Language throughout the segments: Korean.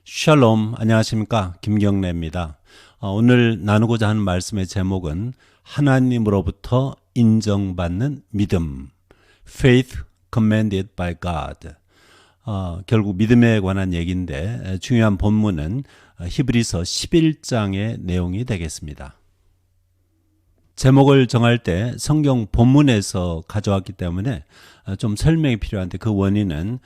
샬롬, 안녕하십니까? 김경래입니다. 오늘 나누고자 하는 말씀의 제목은 하나님으로부터 인정받는 믿음, Faith commanded by God. 결국 믿음에 관한 얘기인데 중요한 본문은 히브리서 11장의 내용이 되겠습니다. 제목을 정할 때 성경 본문에서 가져왔기 때문에 좀 설명이 필요한데 그 원인은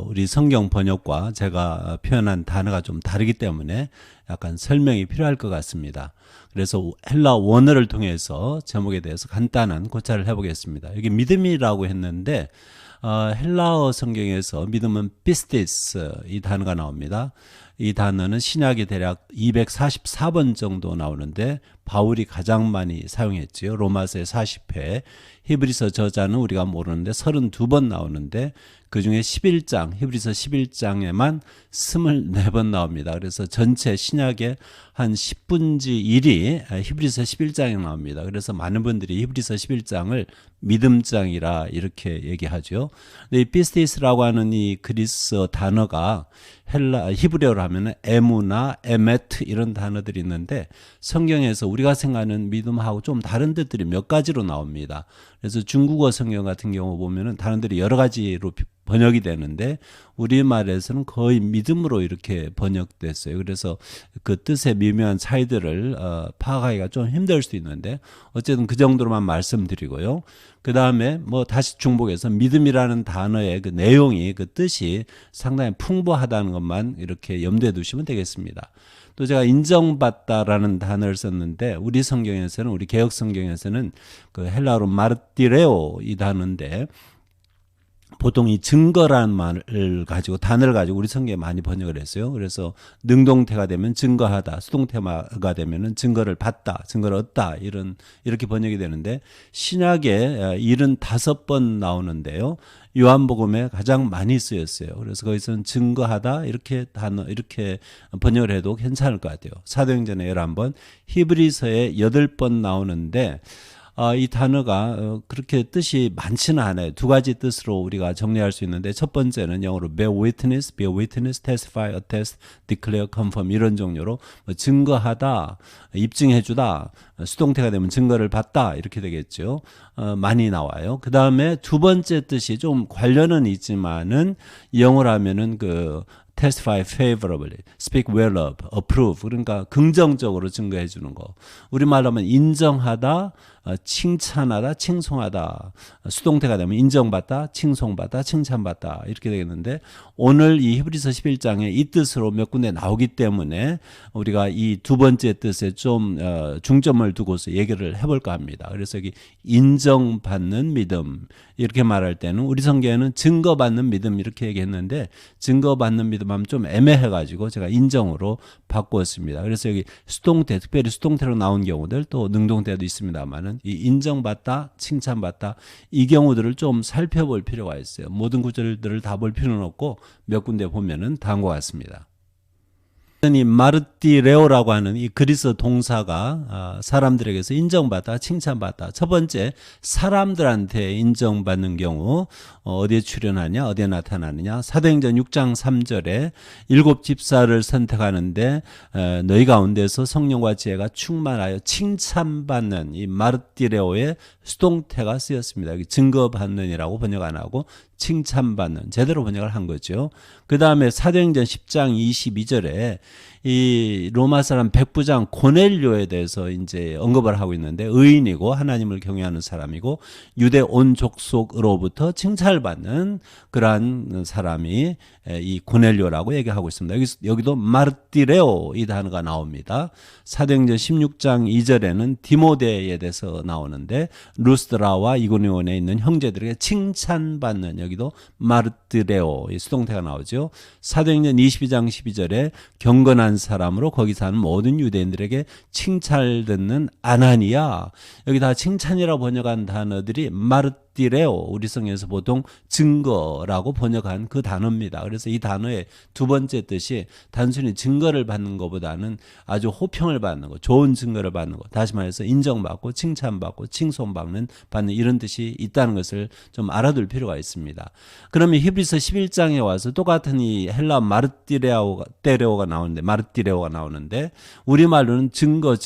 우리 성경 번역과 제가 표현한 단어가 좀 다르기 때문에 약간 설명이 필요할 것 같습니다. 그래서 헬라 원어를 통해서 제목에 대해서 간단한 고찰을 해보겠습니다. 여기 믿음이라고 했는데 헬라어 성경에서 믿음은 피스티스 이 단어가 나옵니다. 이 단어는 신약이 대략 244번 정도 나오는데 바울이 가장 많이 사용했지요. 로마서의 40회, 히브리서 저자는 우리가 모르는데 32번 나오는데 그중에 11장, 히브리서 11장에만 24번 나옵니다. 그래서 전체 신약의 한 10분의 1이 히브리서 11장에 나옵니다. 그래서 많은 분들이 히브리서 11장을 믿음장이라 이렇게 얘기하죠. 근데 이 피스티스라고 하는 이 그리스 단어가 히브리어로 하면 에무나, 에메트 이런 단어들이 있는데 성경에서 우리가 생각하는 믿음하고 좀 다른 뜻들이 몇 가지로 나옵니다. 그래서 중국어 성경 같은 경우 보면은 단어들이 여러 가지로 번역이 되는데 우리말에서는 거의 믿음으로 이렇게 번역됐어요. 그래서 그 뜻의 미묘한 차이들을 파악하기가 좀 힘들 수도 있는데 어쨌든 그 정도로만 말씀드리고요. 그 다음에 다시 중복해서 믿음이라는 단어의 그 내용이 그 뜻이 상당히 풍부하다는 것만 이렇게 염두에 두시면 되겠습니다. 또 제가 인정받다라는 단어를 썼는데 우리 성경에서는 우리 개혁 성경에서는 그 헬라어로 마르티레오 이 단어인데 보통 이 증거라는 말을 가지고 단어를 가지고 우리 성경에 많이 번역을 했어요. 그래서 능동태가 되면 증거하다, 수동태가 되면은 증거를 받다, 증거를 얻다 이렇게 번역이 되는데 신약에 75번 나오는데요. 요한복음에 가장 많이 쓰였어요. 그래서 거기서는 증거하다 이렇게 번역을 해도 괜찮을 것 같아요. 사도행전에 11번, 히브리서에 8번 나오는데 이 단어가 그렇게 뜻이 많지는 않아요. 두 가지 뜻으로 우리가 정리할 수 있는데 첫 번째는 영어로 bear witness, testify, attest, declare, confirm 이런 종류로 증거하다, 입증해주다, 수동태가 되면 증거를 받다 이렇게 되겠죠. 많이 나와요. 그 다음에 두 번째 뜻이 좀 관련은 있지만은 영어로 하면은 testify favorably, speak well of, approve. 그러니까 긍정적으로 증거해 주는 거. 우리말로 하면 인정하다, 칭찬하다, 칭송하다. 수동태가 되면 인정받다, 칭송받다, 칭찬받다. 이렇게 되겠는데 오늘 이 히브리서 11장에 이 뜻으로 몇 군데 나오기 때문에 우리가 이 두 번째 뜻에 좀 중점을 두고서 얘기를 해볼까 합니다. 그래서 여기 인정받는 믿음 이렇게 말할 때는 우리 성경에는 증거받는 믿음 이렇게 얘기했는데 증거받는 믿음 하면 좀 애매해가지고 제가 인정으로 바꾸었습니다. 그래서 여기 수동태, 특별히 수동태로 나온 경우들 또 능동태도 있습니다만은 이 인정받다, 칭찬받다 이 경우들을 좀 살펴볼 필요가 있어요. 모든 구절들을 다 볼 필요는 없고 몇 군데 보면은 다음과 같습니다. 이 마르티레오라고 하는 이 그리스 동사가 사람들에게서 인정받다, 칭찬받다. 첫 번째, 사람들한테 인정받는 경우 어디에 출현하냐, 어디에 나타나느냐. 사도행전 6장 3절에 7 집사를 선택하는데 너희 가운데서 성령과 지혜가 충만하여 칭찬받는 이 마르티레오의 수동태가 쓰였습니다. 여기 증거받는이라고 번역 안 하고 칭찬받는 제대로 번역을 한 거죠. 그 다음에 사도행전 10장 22절에 이 로마 사람 백부장 고넬료에 대해서 이제 언급을 하고 있는데 의인이고 하나님을 경외하는 사람이고 유대 온 족속으로부터 칭찬을 받는 그러한 사람이 이 고넬료라고 얘기하고 있습니다. 여기도 마르티레오 이 단어가 나옵니다. 사도행전 16장 2절에는 디모데에 대해서 나오는데 루스드라와 이고니온에 있는 형제들에게 칭찬받는 여기도 마르티레오 이 수동태가 나오죠. 사도행전 22장 12절에 경건한 사람으로 거기 사는 모든 유대인들에게 칭찬을 듣는 아나니아 여기 다 칭찬이라고 번역한 단어들이 마르티레오 마르티레오, 우리 성경에서 보통 증거라고 번역한 그 단어입니다. 그래서 이 단어의 두 번째 뜻이 단순히 증거를 받는 것보다는 아주 호평을 받는 것, 좋은 증거를 받는 것, 다시 말해서 인정받고 칭찬받고 칭송받는 이런 뜻이 있다는 것을 좀 알아둘 필요가 있습니다. 그러면 히브리서 11장에 와서 똑같은 이 헬라 마르티레오가 나오는데 우리말로는 증거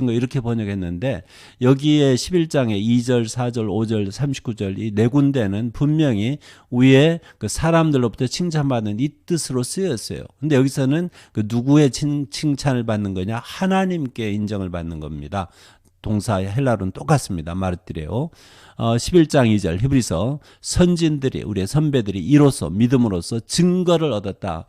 이렇게 번역했는데 여기에 11장에 2절, 4절, 5절, 39절 이 네 군데는 분명히 위에 그 사람들로부터 칭찬받는 이 뜻으로 쓰였어요. 근데 여기서는 그 누구의 칭찬을 받는 거냐? 하나님께 인정을 받는 겁니다. 동사 헬라로는 똑같습니다. 마르티레오. 11장 2절 히브리서 선진들이 우리의 선배들이 이로써 믿음으로써 증거를 얻었다.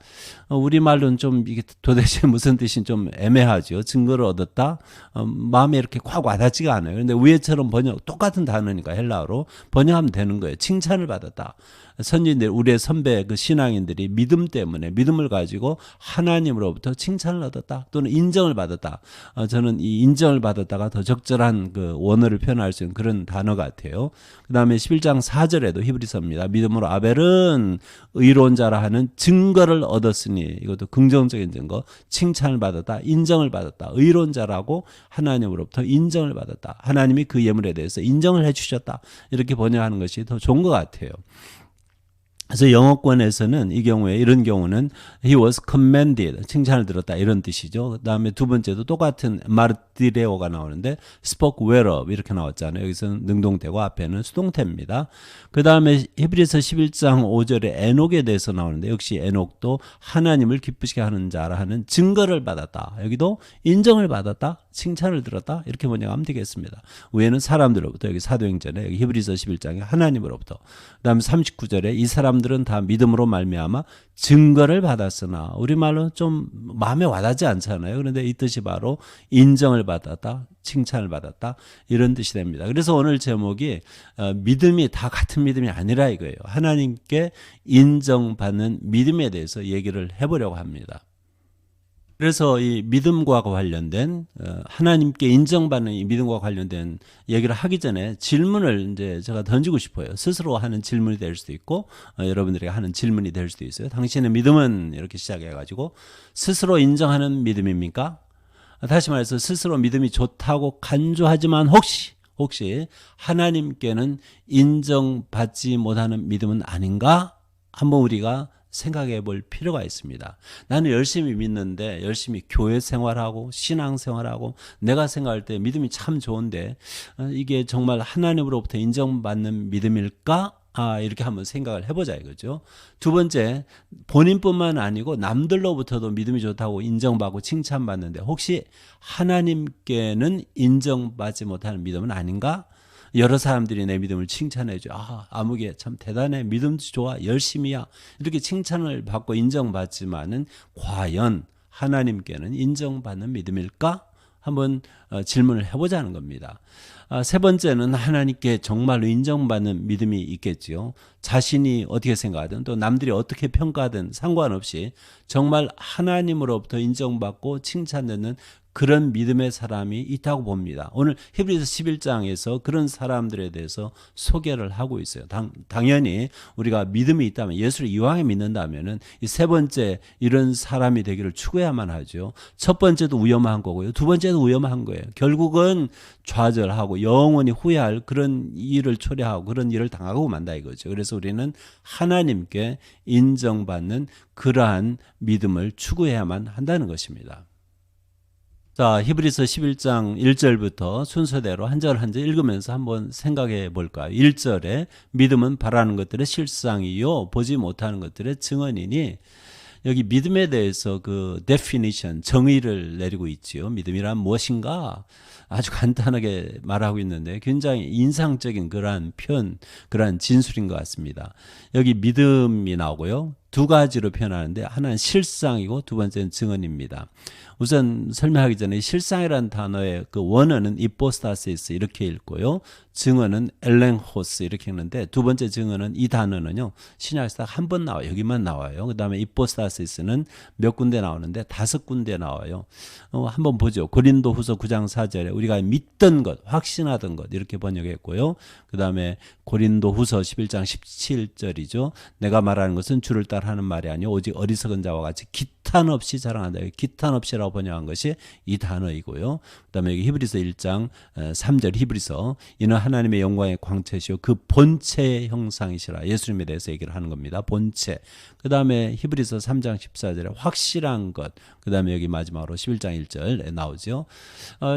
우리말로는 좀 이게 도대체 무슨 뜻인지 좀 애매하죠. 증거를 얻었다. 마음에 이렇게 확 와닿지가 않아요. 그런데 위에처럼 똑같은 단어니까 헬라어로 번역하면 되는 거예요. 칭찬을 받았다. 선진들 우리의 선배 그 신앙인들이 믿음 때문에 믿음을 가지고 하나님으로부터 칭찬을 얻었다 또는 인정을 받았다. 저는 이 인정을 받았다가 더 적절한 그 원어를 표현할 수 있는 그런 단어 같아요. 그 다음에 11장 4절에도 히브리서입니다. 믿음으로 아벨은 의로운 자라 하는 증거를 얻었으니 이것도 긍정적인 증거, 칭찬을 받았다, 인정을 받았다, 의로운 자라고 하나님으로부터 인정을 받았다. 하나님이 그 예물에 대해서 인정을 해주셨다. 이렇게 번역하는 것이 더 좋은 것 같아요. 그래서 영어권에서는 이 경우에 이런 경우는 he was commended 칭찬을 들었다 이런 뜻이죠. 그다음에 두 번째도 똑같은 마르티레오가 나오는데 spoke well of 이렇게 나왔잖아요. 여기서는 능동태고 앞에는 수동태입니다. 그다음에 히브리서 11장 5절에 에녹에 대해서 나오는데 역시 에녹도 하나님을 기쁘시게 하는 자라 하는 증거를 받았다. 여기도 인정을 받았다. 칭찬을 들었다. 이렇게 번역하면 되겠습니다. 위에는 사람들로부터 여기 사도행전에 여기 히브리서 11장에 하나님으로부터 그다음에 39절에 이 사람들은 다 믿음으로 말미암아 증거를 받았으나 우리말로 좀 마음에 와닿지 않잖아요. 그런데 이 뜻이 바로 인정을 받았다, 칭찬을 받았다 이런 뜻이 됩니다. 그래서 오늘 제목이 믿음이 다 같은 믿음이 아니라 이거예요. 하나님께 인정받는 믿음에 대해서 얘기를 해보려고 합니다. 그래서 이 믿음과 관련된 하나님께 인정받는 이 믿음과 관련된 얘기를 하기 전에 질문을 이제 제가 던지고 싶어요. 스스로 하는 질문이 될 수도 있고 여러분들에게 하는 질문이 될 수도 있어요. 당신의 믿음은 이렇게 시작해가지고 스스로 인정하는 믿음입니까? 다시 말해서 스스로 믿음이 좋다고 간주하지만 혹시 하나님께는 인정받지 못하는 믿음은 아닌가? 한번 우리가 생각해 볼 필요가 있습니다. 나는 열심히 믿는데 열심히 교회 생활하고 신앙 생활하고 내가 생각할 때 믿음이 참 좋은데 이게 정말 하나님으로부터 인정받는 믿음일까? 이렇게 한번 생각을 해보자 이거죠. 두 번째, 본인뿐만 아니고 남들로부터도 믿음이 좋다고 인정받고 칭찬받는데 혹시 하나님께는 인정받지 못하는 믿음은 아닌가? 여러 사람들이 내 믿음을 칭찬해줘. 아무개 참 대단해. 믿음도 좋아. 열심히야. 이렇게 칭찬을 받고 인정받지만은 과연 하나님께는 인정받는 믿음일까? 한번 질문을 해보자는 겁니다. 세 번째는 하나님께 정말로 인정받는 믿음이 있겠지요. 자신이 어떻게 생각하든 또 남들이 어떻게 평가하든 상관없이 정말 하나님으로부터 인정받고 칭찬받는 그런 믿음의 사람이 있다고 봅니다. 오늘 히브리서 11장에서 그런 사람들에 대해서 소개를 하고 있어요. 당연히 우리가 믿음이 있다면 예수를 이왕에 믿는다면은 이 세 번째 이런 사람이 되기를 추구해야만 하죠. 첫 번째도 위험한 거고요. 두 번째도 위험한 거예요. 결국은 좌절하고 영원히 후회할 그런 일을 초래하고 그런 일을 당하고 만다 이거죠. 그래서 우리는 하나님께 인정받는 그러한 믿음을 추구해야만 한다는 것입니다. 자, 히브리서 11장 1절부터 순서대로 한 절 한 절 읽으면서 한번 생각해 볼까요? 1절에 믿음은 바라는 것들의 실상이요 보지 못하는 것들의 증언이니 여기 믿음에 대해서 그 definition, 정의를 내리고 있지요. 믿음이란 무엇인가? 아주 간단하게 말하고 있는데 굉장히 인상적인 그러한 표현, 그러한 진술인 것 같습니다. 여기 믿음이 나오고요. 두 가지로 표현하는데 하나는 실상이고 두 번째는 증언입니다. 우선 설명하기 전에 실상이라는 단어의 그 원어는 이포스타시스 이렇게 읽고요. 증언은 엘랭호스 이렇게 읽는데 두 번째 증언은 이 단어는요. 신약에서 한 번 나와요. 여기만 나와요. 그다음에 이포스타시스는 몇 군데 나오는데 5군데 나와요. 한번 보죠. 고린도후서 9장 4절에 우리가 믿던 것, 확신하던 것 이렇게 번역했고요. 그다음에 고린도후서 11장 17절이죠. 내가 말하는 것은 주를 따라하는 말이 아니요 오직 어리석은 자와 같이 기탄 없이 자랑한다. 기탄 없이라고 번역한 것이 이 단어이고요. 그다음에 여기 히브리서 1장 3절 히브리서 이는 하나님의 영광의 광채시요 그 본체의 형상이시라. 예수님에 대해서 얘기를 하는 겁니다. 본체. 그다음에 히브리서 3장 14절에 확실한 것. 그다음에 여기 마지막으로 11장 1절에 나오죠.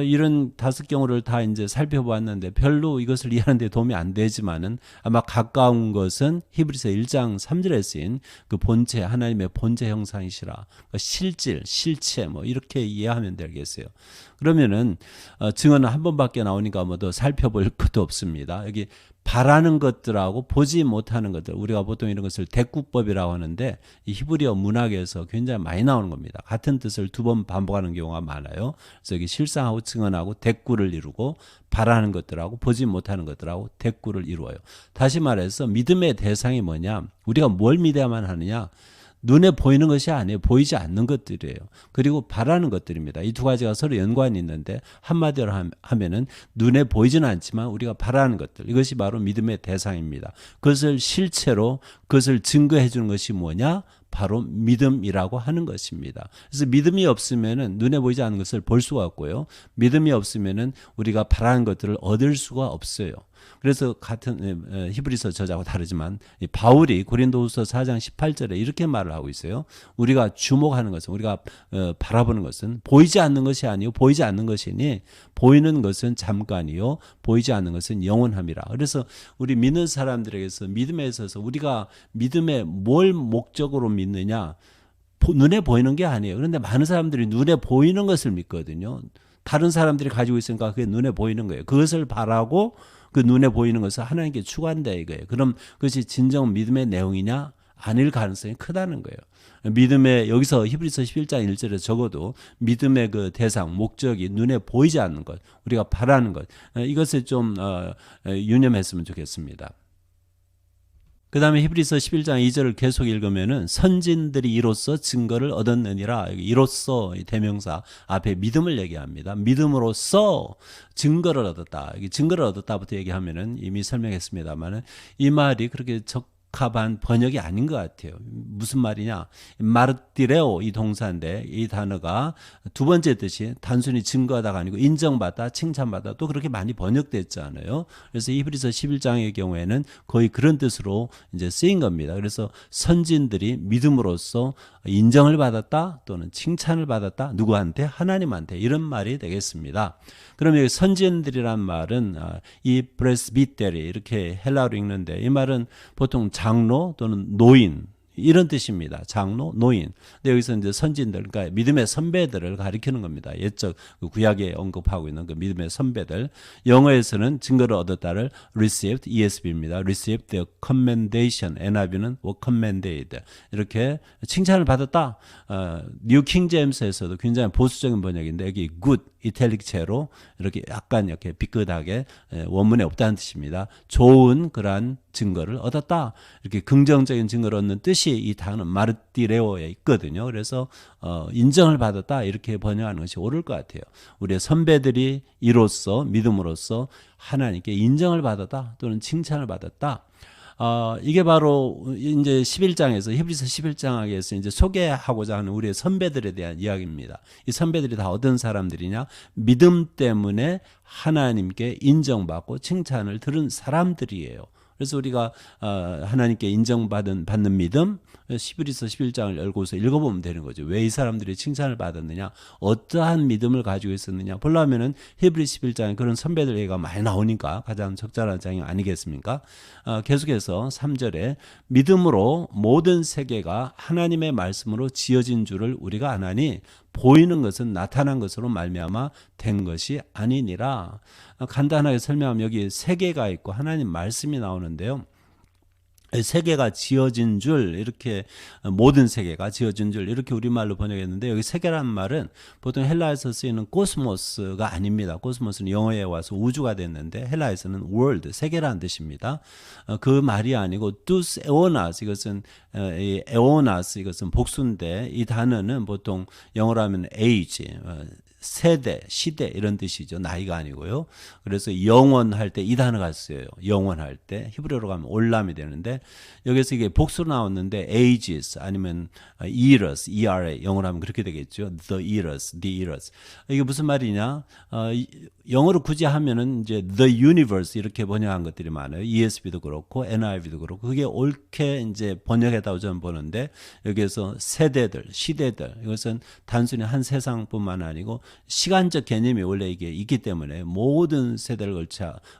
이런 5경우를 다 이제 살펴보았는데 별로 이것을 이해하는 데 도움이 안 되지만은 아마 가까운 것은 히브리서 1장 3절에 쓰인 그 본체, 하나님의 본체 형상이시라. 실질, 실체 뭐 이렇게 이해하면 되겠어요. 그러면은 증언은 한 번밖에 나오니까 뭐 더 살펴볼 것도 없습니다. 여기 바라는 것들하고 보지 못하는 것들, 우리가 보통 이런 것을 대꾸법이라고 하는데 이 히브리어 문학에서 굉장히 많이 나오는 겁니다. 같은 뜻을 두 번 반복하는 경우가 많아요. 그래서 여기 실상하고 증언하고 대꾸를 이루고 바라는 것들하고 보지 못하는 것들하고 대꾸를 이루어요. 다시 말해서 믿음의 대상이 뭐냐? 우리가 뭘 믿어야만 하느냐? 눈에 보이는 것이 아니에요. 보이지 않는 것들이에요. 그리고 바라는 것들입니다. 이 두 가지가 서로 연관이 있는데 한마디로 하면은 눈에 보이지는 않지만 우리가 바라는 것들, 이것이 바로 믿음의 대상입니다. 그것을 실체로 그것을 증거해 주는 것이 뭐냐? 바로 믿음이라고 하는 것입니다. 그래서 믿음이 없으면은 눈에 보이지 않는 것을 볼 수가 없고요. 믿음이 없으면은 우리가 바라는 것들을 얻을 수가 없어요. 그래서 같은 히브리서 저자하고 다르지만 바울이 고린도후서 4장 18절에 이렇게 말을 하고 있어요. 우리가 주목하는 것은, 우리가 바라보는 것은 보이지 않는 것이 아니요 보이지 않는 것이니 보이는 것은 잠깐이요 보이지 않는 것은 영원함이라. 그래서 우리 믿는 사람들에게서 믿음에 있어서 우리가 믿음에 뭘 목적으로 믿느냐, 눈에 보이는 게 아니에요. 그런데 많은 사람들이 눈에 보이는 것을 믿거든요. 다른 사람들이 가지고 있으니까 그게 눈에 보이는 거예요. 그것을 바라고 그 눈에 보이는 것을 하나님께 추구한다 이거예요. 그럼 그것이 진정 믿음의 내용이냐? 아닐 가능성이 크다는 거예요. 믿음의, 여기서 히브리서 11장 1절에 적어도 믿음의 그 대상, 목적이 눈에 보이지 않는 것, 우리가 바라는 것, 이것을 좀 유념했으면 좋겠습니다. 그 다음에 히브리서 11장 2절을 계속 읽으면은 선진들이 이로써 증거를 얻었느니라. 이로써 대명사 앞에 믿음을 얘기합니다. 믿음으로써 증거를 얻었다. 증거를 얻었다부터 얘기하면은 이미 설명했습니다만은 이 말이 그렇게 적합한 번역이 아닌 것 같아요. 무슨 말이냐? 마르티레오 이 동사인데 이 단어가 두 번째 뜻이 단순히 증거하다가 아니고 인정받다, 칭찬받다 또 그렇게 많이 번역됐잖아요. 그래서 히브리서 11장의 경우에는 거의 그런 뜻으로 이제 쓰인 겁니다. 그래서 선진들이 믿음으로써 인정을 받았다 또는 칭찬을 받았다. 누구한테? 하나님한테. 이런 말이 되겠습니다. 그러면 여기 선진들이란 말은 이 프레스비테리 이렇게 헬라어로 읽는데 이 말은 보통 장로 또는 노인 이런 뜻입니다. 장로, 노인. 근데 여기서 이제 선진들, 그러니까 믿음의 선배들을 가리키는 겁니다. 옛적 구약에 언급하고 있는 그 믿음의 선배들. 영어에서는 증거를 얻었다를 received, ESV입니다. received the commendation. NIV는 were commended. 이렇게 칭찬을 받았다. 뉴 킹제임스에서도 굉장히 보수적인 번역인데 여기 good, 이탈릭체로 이렇게 약간 이렇게 비끗하게 원문에 없다는 뜻입니다. 좋은 그러한 증거를 얻었다. 이렇게 긍정적인 증거를 얻는 뜻이 이 단어 마르티레오에 있거든요. 그래서 인정을 받았다 이렇게 번역하는 것이 옳을 것 같아요. 우리의 선배들이 이로써 믿음으로써 하나님께 인정을 받았다 또는 칭찬을 받았다. 이게 바로 이제 11장에서 히브리서 11장에서 이제 소개하고자 하는 우리의 선배들에 대한 이야기입니다. 이 선배들이 다 어떤 사람들이냐? 믿음 때문에 하나님께 인정받고 칭찬을 들은 사람들이에요. 그래서 우리가 하나님께 인정받는 믿음, 히브리서 11장을 열고서 읽어보면 되는 거죠. 왜 이 사람들이 칭찬을 받았느냐, 어떠한 믿음을 가지고 있었느냐 보려면은 히브리 11장에 그런 선배들 얘기가 많이 나오니까 가장 적절한 장이 아니겠습니까? 계속해서 3절에 믿음으로 모든 세계가 하나님의 말씀으로 지어진 줄을 우리가 아나니 보이는 것은 나타난 것으로 말미암아 된 것이 아니니라. 간단하게 설명하면 여기 세계가 있고 하나님 말씀이 나오는데요. 세계가 지어진 줄, 이렇게 모든 세계가 지어진 줄 이렇게 우리말로 번역했는데, 여기 세계란 말은 보통 헬라에서 쓰이는 코스모스가 아닙니다. 코스모스는 영어에 와서 우주가 됐는데 헬라에서는 world, 세계라는 뜻입니다. 그 말이 아니고 tous eonas, 이것은 eonas, 이것은 복수인데 이 단어는 보통 영어로 하면 age, 세대, 시대 이런 뜻이죠. 나이가 아니고요. 그래서 영원할 때 이 단어가 쓰여요. 영원할 때 히브리어로 가면 올람이 되는데 여기서 이게 복수로 나왔는데 ages 아니면 eras, era 영어로 하면 그렇게 되겠죠. the eras. 이게 무슨 말이냐? 영어로 굳이 하면은 이제 the universe 이렇게 번역한 것들이 많아요. ESV도 그렇고 NIV도 그렇고 그게 옳게 이제 번역했다고 저는 보는데 여기에서 세대들, 시대들 이것은 단순히 한 세상뿐만 아니고 시간적 개념이 원래 이게 있기 때문에 모든 세대를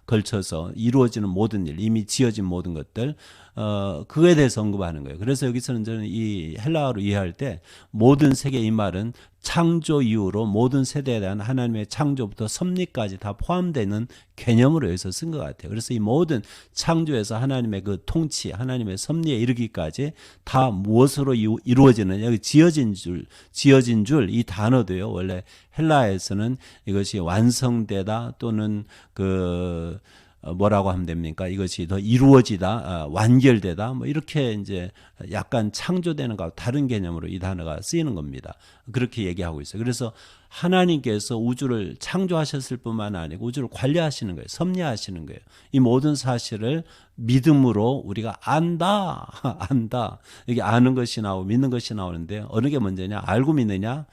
걸쳐서 이루어지는 모든 일, 이미 지어진 모든 것들, 그거에 대해서 언급하는 거예요. 그래서 여기서는 저는 이 헬라어로 이해할 때 모든 세계 이 말은 창조 이후로 모든 세대에 대한 하나님의 창조부터 섭리까지 다 포함되는 개념으로 여기서 쓴 것 같아요. 그래서 이 모든 창조에서 하나님의 그 통치, 하나님의 섭리에 이르기까지 다 무엇으로 이루어지는, 여기 지어진 줄 이 단어도요. 원래 헬라에서는 이것이 완성되다 또는 뭐라고 하면 됩니까? 이것이 더 이루어지다, 완결되다, 뭐 이렇게 이제 약간 창조되는 것과 다른 개념으로 이 단어가 쓰이는 겁니다. 그렇게 얘기하고 있어요. 그래서 하나님께서 우주를 창조하셨을 뿐만 아니고 우주를 관리하시는 거예요. 섭리하시는 거예요. 이 모든 사실을 믿음으로 우리가 안다. 이게 아는 것이 나오고 믿는 것이 나오는데 어느 게 먼저냐? 알고 믿느냐?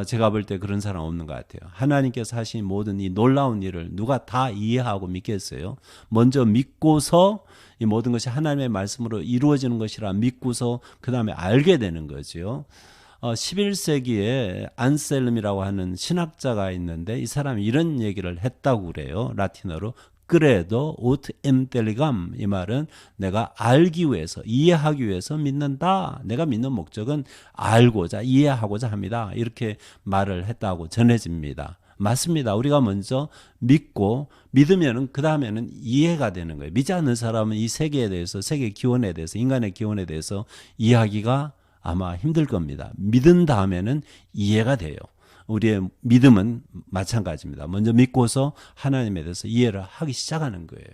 제가 볼 때 그런 사람 없는 것 같아요. 하나님께서 하신 모든 이 놀라운 일을 누가 다 이해하고 믿겠어요? 먼저 믿고서 이 모든 것이 하나님의 말씀으로 이루어지는 것이라 믿고서 그 다음에 알게 되는 거죠. 11세기에 안셀름이라고 하는 신학자가 있는데 이 사람이 이런 얘기를 했다고 그래요. 라틴어로. 그래도 ut intelligam, 이 말은 내가 알기 위해서, 이해하기 위해서 믿는다. 내가 믿는 목적은 알고자, 이해하고자 합니다. 이렇게 말을 했다고 전해집니다. 맞습니다. 우리가 먼저 믿고 믿으면은 그 다음에는 이해가 되는 거예요. 믿지 않는 사람은 이 세계에 대해서, 세계 기원에 대해서, 인간의 기원에 대해서 이해하기가 아마 힘들 겁니다. 믿은 다음에는 이해가 돼요. 우리의 믿음은 마찬가지입니다. 먼저 믿고서 하나님에 대해서 이해를 하기 시작하는 거예요.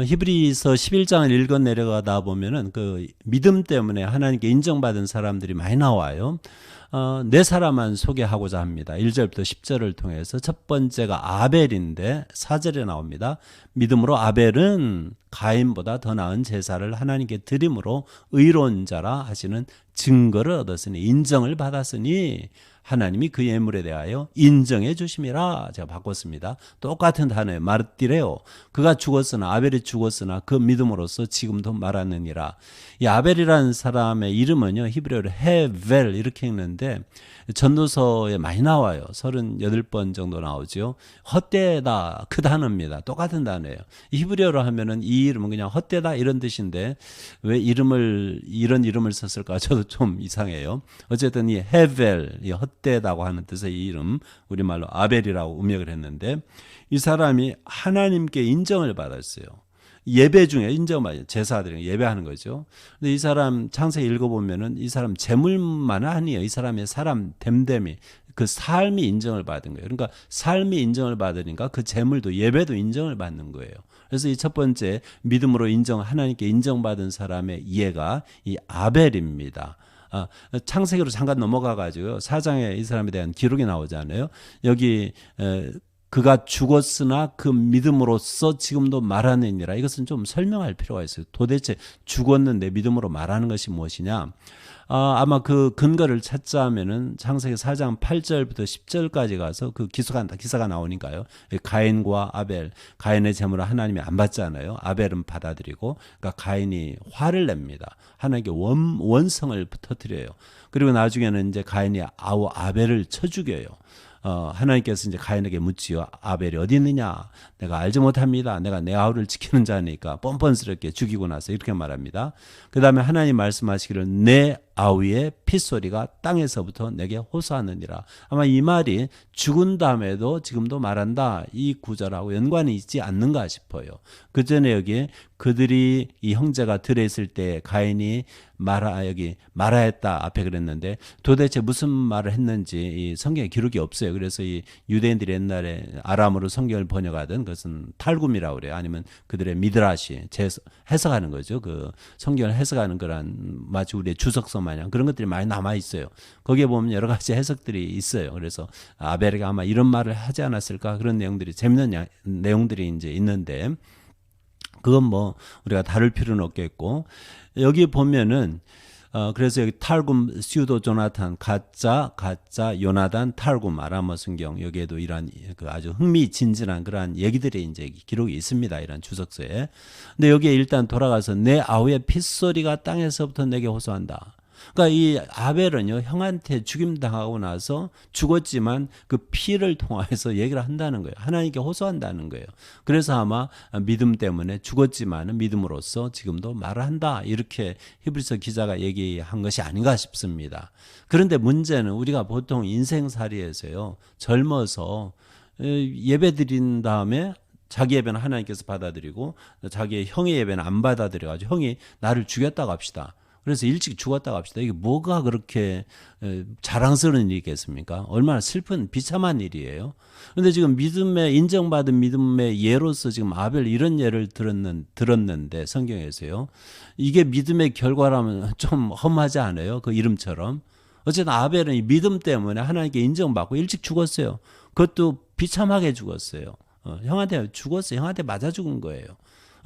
히브리서 11장을 읽어 내려가다 보면은 그 믿음 때문에 하나님께 인정받은 사람들이 많이 나와요. 네 사람만 소개하고자 합니다. 1절부터 10절을 통해서 첫 번째가 아벨인데 4절에 나옵니다. 믿음으로 아벨은 가인보다 더 나은 제사를 하나님께 드림으로 의로운 자라 하시는 증거를 얻었으니, 인정을 받았으니 하나님이 그 예물에 대하여 인정해 주심이라. 제가 바꿨습니다. 똑같은 단어예요. 마르티레오. 그가 죽었으나, 아벨이 죽었으나 그 믿음으로써 지금도 말하느니라. 이 아벨이라는 사람의 이름은요, 히브리어로 헤벨 이렇게 읽는데 전도서에 많이 나와요. 38번 정도 나오죠. 헛되다, 그 단어입니다. 똑같은 단어예요. 히브리어로 하면은 이 이름은 그냥 헛되다 이런 뜻인데 왜 이런 이름을 썼을까 저도 좀 이상해요. 어쨌든 이 헤벨, 이 헛되다고 하는 뜻의 이 이름, 우리말로 아벨이라고 음역을 했는데 이 사람이 하나님께 인정을 받았어요. 예배 중에 인정받아요. 제사들이 예배하는 거죠. 근데 이 사람 창세기 읽어보면은 이 사람 재물만 아니에요. 이 사람의 사람 됨됨이, 그 삶이 인정을 받은 거예요. 그러니까 삶이 인정을 받으니까 그 재물도, 예배도 인정을 받는 거예요. 그래서 이 첫 번째 믿음으로 하나님께 인정받은 사람의 이해가 이 아벨입니다. 창세기로 잠깐 넘어가가지고 4장에 이 사람에 대한 기록이 나오잖아요. 여기 그가 죽었으나 그 믿음으로써 지금도 말하느니라. 이것은 좀 설명할 필요가 있어요. 도대체 죽었는데 믿음으로 말하는 것이 무엇이냐? 아마 그 근거를 찾자면은 창세기 4장 8절부터 10절까지 가서 그 기사가 나오니까요. 가인과 아벨, 가인의 제물을 하나님이 안 받잖아요. 아벨은 받아들이고, 그러니까 가인이 화를 냅니다. 하나님께 원성을 터뜨려요. 그리고 나중에는 이제 가인이 아벨을 쳐 죽여요. 하나님께서 이제 가인에게 묻지요. 아벨이 어디 있느냐? 내가 알지 못합니다. 내가 내 아우를 지키는 자니까. 뻔뻔스럽게 죽이고 나서 이렇게 말합니다. 그 다음에 하나님 말씀하시기를 내 아우의 핏소리가 땅에서부터 내게 호소하느니라. 아마 이 말이 죽은 다음에도 지금도 말한다, 이 구절하고 연관이 있지 않는가 싶어요. 그 전에 여기 그들이 이 형제가 들어있을 때 가인이 여기 말하였다 앞에 그랬는데 도대체 무슨 말을 했는지 이 성경에 기록이 없어요. 그래서 이 유대인들이 옛날에 아람어로 성경을 번역하던 그것은 탈굼이라고 그래요. 아니면 그들의 미드라시 해석하는 거죠. 그 성경을 해석하는 거란 마치 우리의 주석서 마냥 그런 것들이 많이 남아 있어요. 거기에 보면 여러 가지 해석들이 있어요. 그래서 아벨이 아마 이런 말을 하지 않았을까, 그런 내용들이 재밌는 내용들이 이제 있는데 그건 뭐 우리가 다룰 필요는 없겠고, 여기 보면은 그래서 여기 탈굼 스유도 조나탄 가짜 요나단 탈굼 아람어 성경, 여기에도 이러한 그 아주 흥미진진한 그러한 얘기들이 이제 기록이 있습니다. 이런 주석서에. 근데 여기에 일단 돌아가서 내 아우의 핏소리가 땅에서부터 내게 호소한다. 그러니까 이 아벨은요, 형한테 죽임당하고 나서 죽었지만 그 피를 통해서 얘기를 한다는 거예요. 하나님께 호소한다는 거예요. 그래서 아마 믿음 때문에 죽었지만 믿음으로써 지금도 말을 한다, 이렇게 히브리서 기자가 얘기한 것이 아닌가 싶습니다. 그런데 문제는 우리가 보통 인생살이에서요, 젊어서 예배 드린 다음에 자기 예배는 하나님께서 받아들이고 자기의 형의 예배는 안 받아들여가지고 형이 나를 죽였다고 합시다. 그래서 일찍 죽었다고 합시다. 이게 뭐가 그렇게 자랑스러운 일이겠습니까? 얼마나 슬픈 비참한 일이에요. 그런데 지금 인정받은 믿음의 예로서 지금 아벨 이런 예를 들었는데 성경에서요, 이게 믿음의 결과라면 좀 험하지 않아요? 그 이름처럼. 어쨌든 아벨은 이 믿음 때문에 하나님께 인정받고 일찍 죽었어요. 그것도 비참하게 죽었어요. 형한테 죽었어요. 형한테 맞아 죽은 거예요.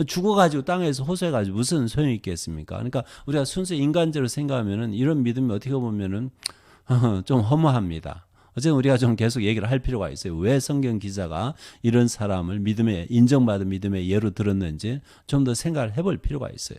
죽어가지고 땅에서 호소해가지고 무슨 소용이 있겠습니까? 그러니까 우리가 순수 인간적으로 생각하면은 이런 믿음이 어떻게 보면은 좀 허무합니다. 어쨌든 우리가 좀 계속 얘기를 할 필요가 있어요. 왜 성경 기자가 이런 사람을 인정받은 믿음의 예로 들었는지 좀 더 생각을 해볼 필요가 있어요.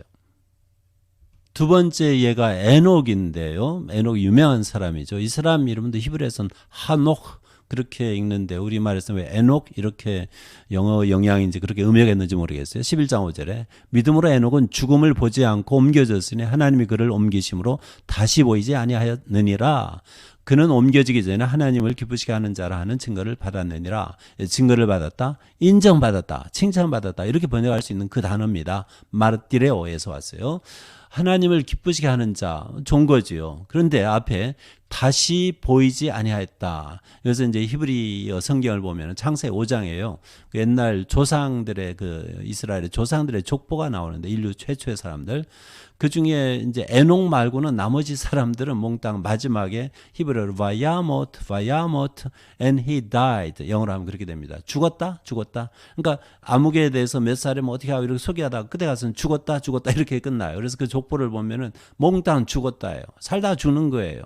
두 번째 예가 에녹인데요. 에녹 유명한 사람이죠. 이 사람 이름도 히브리에서는 하녹 그렇게 읽는데 우리말에서 왜 에녹 이렇게 영어 영향인지 그렇게 음역했는지 모르겠어요. 11장 5절에 믿음으로 에녹은 죽음을 보지 않고 옮겨졌으니 하나님이 그를 옮기심으로 다시 보이지 아니하였느니라. 그는 옮겨지기 전에 하나님을 기쁘시게 하는 자라 하는 증거를 받았느니라. 증거를 받았다, 인정받았다, 칭찬받았다, 이렇게 번역할 수 있는 그 단어입니다. 마르티레오에서 왔어요. 하나님을 기쁘시게 하는 자, 좋은 거지요. 그런데 앞에 다시 보이지 아니하였다. 그래서 이제 히브리어 성경을 보면 창세기 5장이에요. 옛날 조상들의 이스라엘의 조상들의 족보가 나오는데 인류 최초의 사람들. 그 중에 이제 에녹 말고는 나머지 사람들은 몽땅 마지막에 히브리어로 vayamoth and he died. 영어로 하면 그렇게 됩니다. 죽었다. 그러니까 암흑에 대해서 몇 살이면 어떻게 하고 이렇게 소개하다가 끝에 가서는 죽었다 이렇게 끝나요. 그래서 그 족보를 보면은 몽땅 죽었다예요. 살다 죽는 거예요.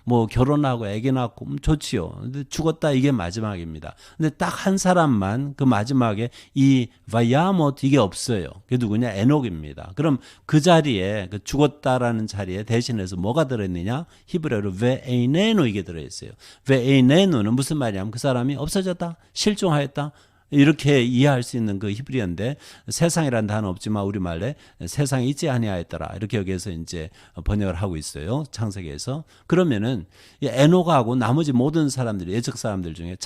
뭐 결혼하고 애기 낳고 좋지요. 근데 죽었다, 이게 마지막입니다. 근데 딱 한 사람만 그 마지막에 이 vayamoth 이게 없어요. 그게 누구냐? 에녹입니다. 그럼 그 자리에 그 죽었다라는 자리에 대신해서 뭐가 들어있느냐? 히브리어로 ve'einenu 이게 들어있어요. ve'einenu는 무슨 말이냐면 그 사람이 없어졌다, 실종하였다, 이렇게 이해할 수 있는 그 히브리어인데, 세상이라는 단어 없지만 우리말에 세상이 있지 아니하였더라, 이렇게 여기에서 이제 번역을 하고 있어요. 창세기에서. 그러면은 에녹하고 나머지 모든 사람들, 예적 사람들 중에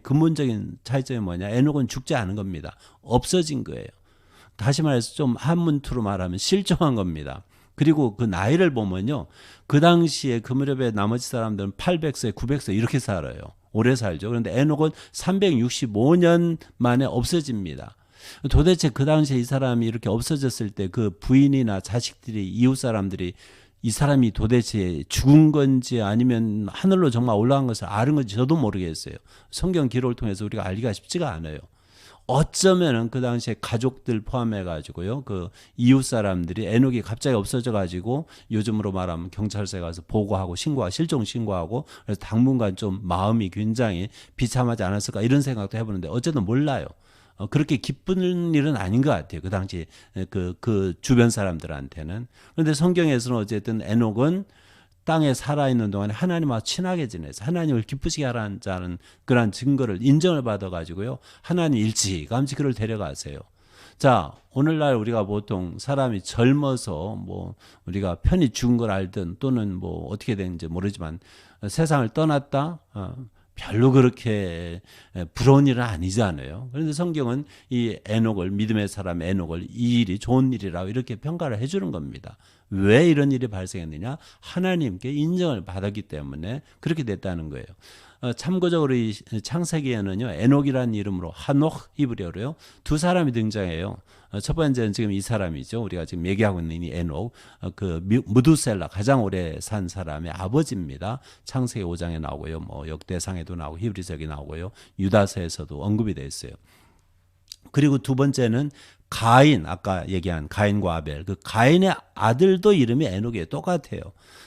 근본적인 차이점이 뭐냐? 에녹은 죽지 않은 겁니다. 없어진 거예요. 다시 말해서 좀 한문투로 말하면 실종한 겁니다. 그리고 그 나이를 보면요, 그 당시에 그 무렵에 나머지 사람들은 800세, 900세 이렇게 살아요. 오래 살죠. 그런데 에녹은 365년 만에 없어집니다. 도대체 그 당시에 이 사람이 이렇게 없어졌을 때 그 부인이나 자식들이, 이웃 사람들이 이 사람이 도대체 죽은 건지 아니면 하늘로 정말 올라간 것을 아는 건지 저도 모르겠어요. 성경 기록을 통해서 우리가 알기가 쉽지가 않아요. 어쩌면은 그 당시에 가족들 포함해가지고요, 그 이웃 사람들이 에녹이 갑자기 없어져가지고 요즘으로 말하면 경찰서에 가서 보고하고 실종 신고하고, 그래서 당분간 좀 마음이 굉장히 비참하지 않았을까, 이런 생각도 해보는데 어쨌든 몰라요. 그렇게 기쁜 일은 아닌 것 같아요. 그 당시 그 주변 사람들한테는. 그런데 성경에서는 어쨌든 에녹은 땅에 살아있는 동안에 하나님과 친하게 지내서 하나님을 기쁘시게 하라는 자는 그러한 증거를 인정을 받아가지고요, 하나님 일찌감치 그를 데려가세요. 자, 오늘날 우리가 보통 사람이 젊어서 뭐 우리가 편히 죽은 걸 알든 또는 뭐 어떻게 되는지 모르지만 세상을 떠났다. 별로 그렇게 부러운 일은 아니잖아요. 그런데 성경은 이 에녹을, 믿음의 사람 에녹을 이 일이 좋은 일이라고 이렇게 평가를 해주는 겁니다. 왜 이런 일이 발생했느냐? 하나님께 인정을 받았기 때문에 그렇게 됐다는 거예요. 참고적으로 이 창세기에는요, 에녹이라는 이름으로 하녹 히브리어로요, 두 사람이 등장해요. 첫 번째는 지금 이 사람이죠. 우리가 지금 얘기하고 있는 이 에녹, 그 무두셀라, 가장 오래 산 사람의 아버지입니다. 창세기 5장에 나오고요, 뭐 역대상에도 나오고 히브리서에 나오고요, 유다서에서도 언급이 되어 있어요. 그리고 두 번째는 가인, 아까 얘기한 가인과 아벨, 그 가인의 아들도 이름이 에녹이에요. 똑같아요.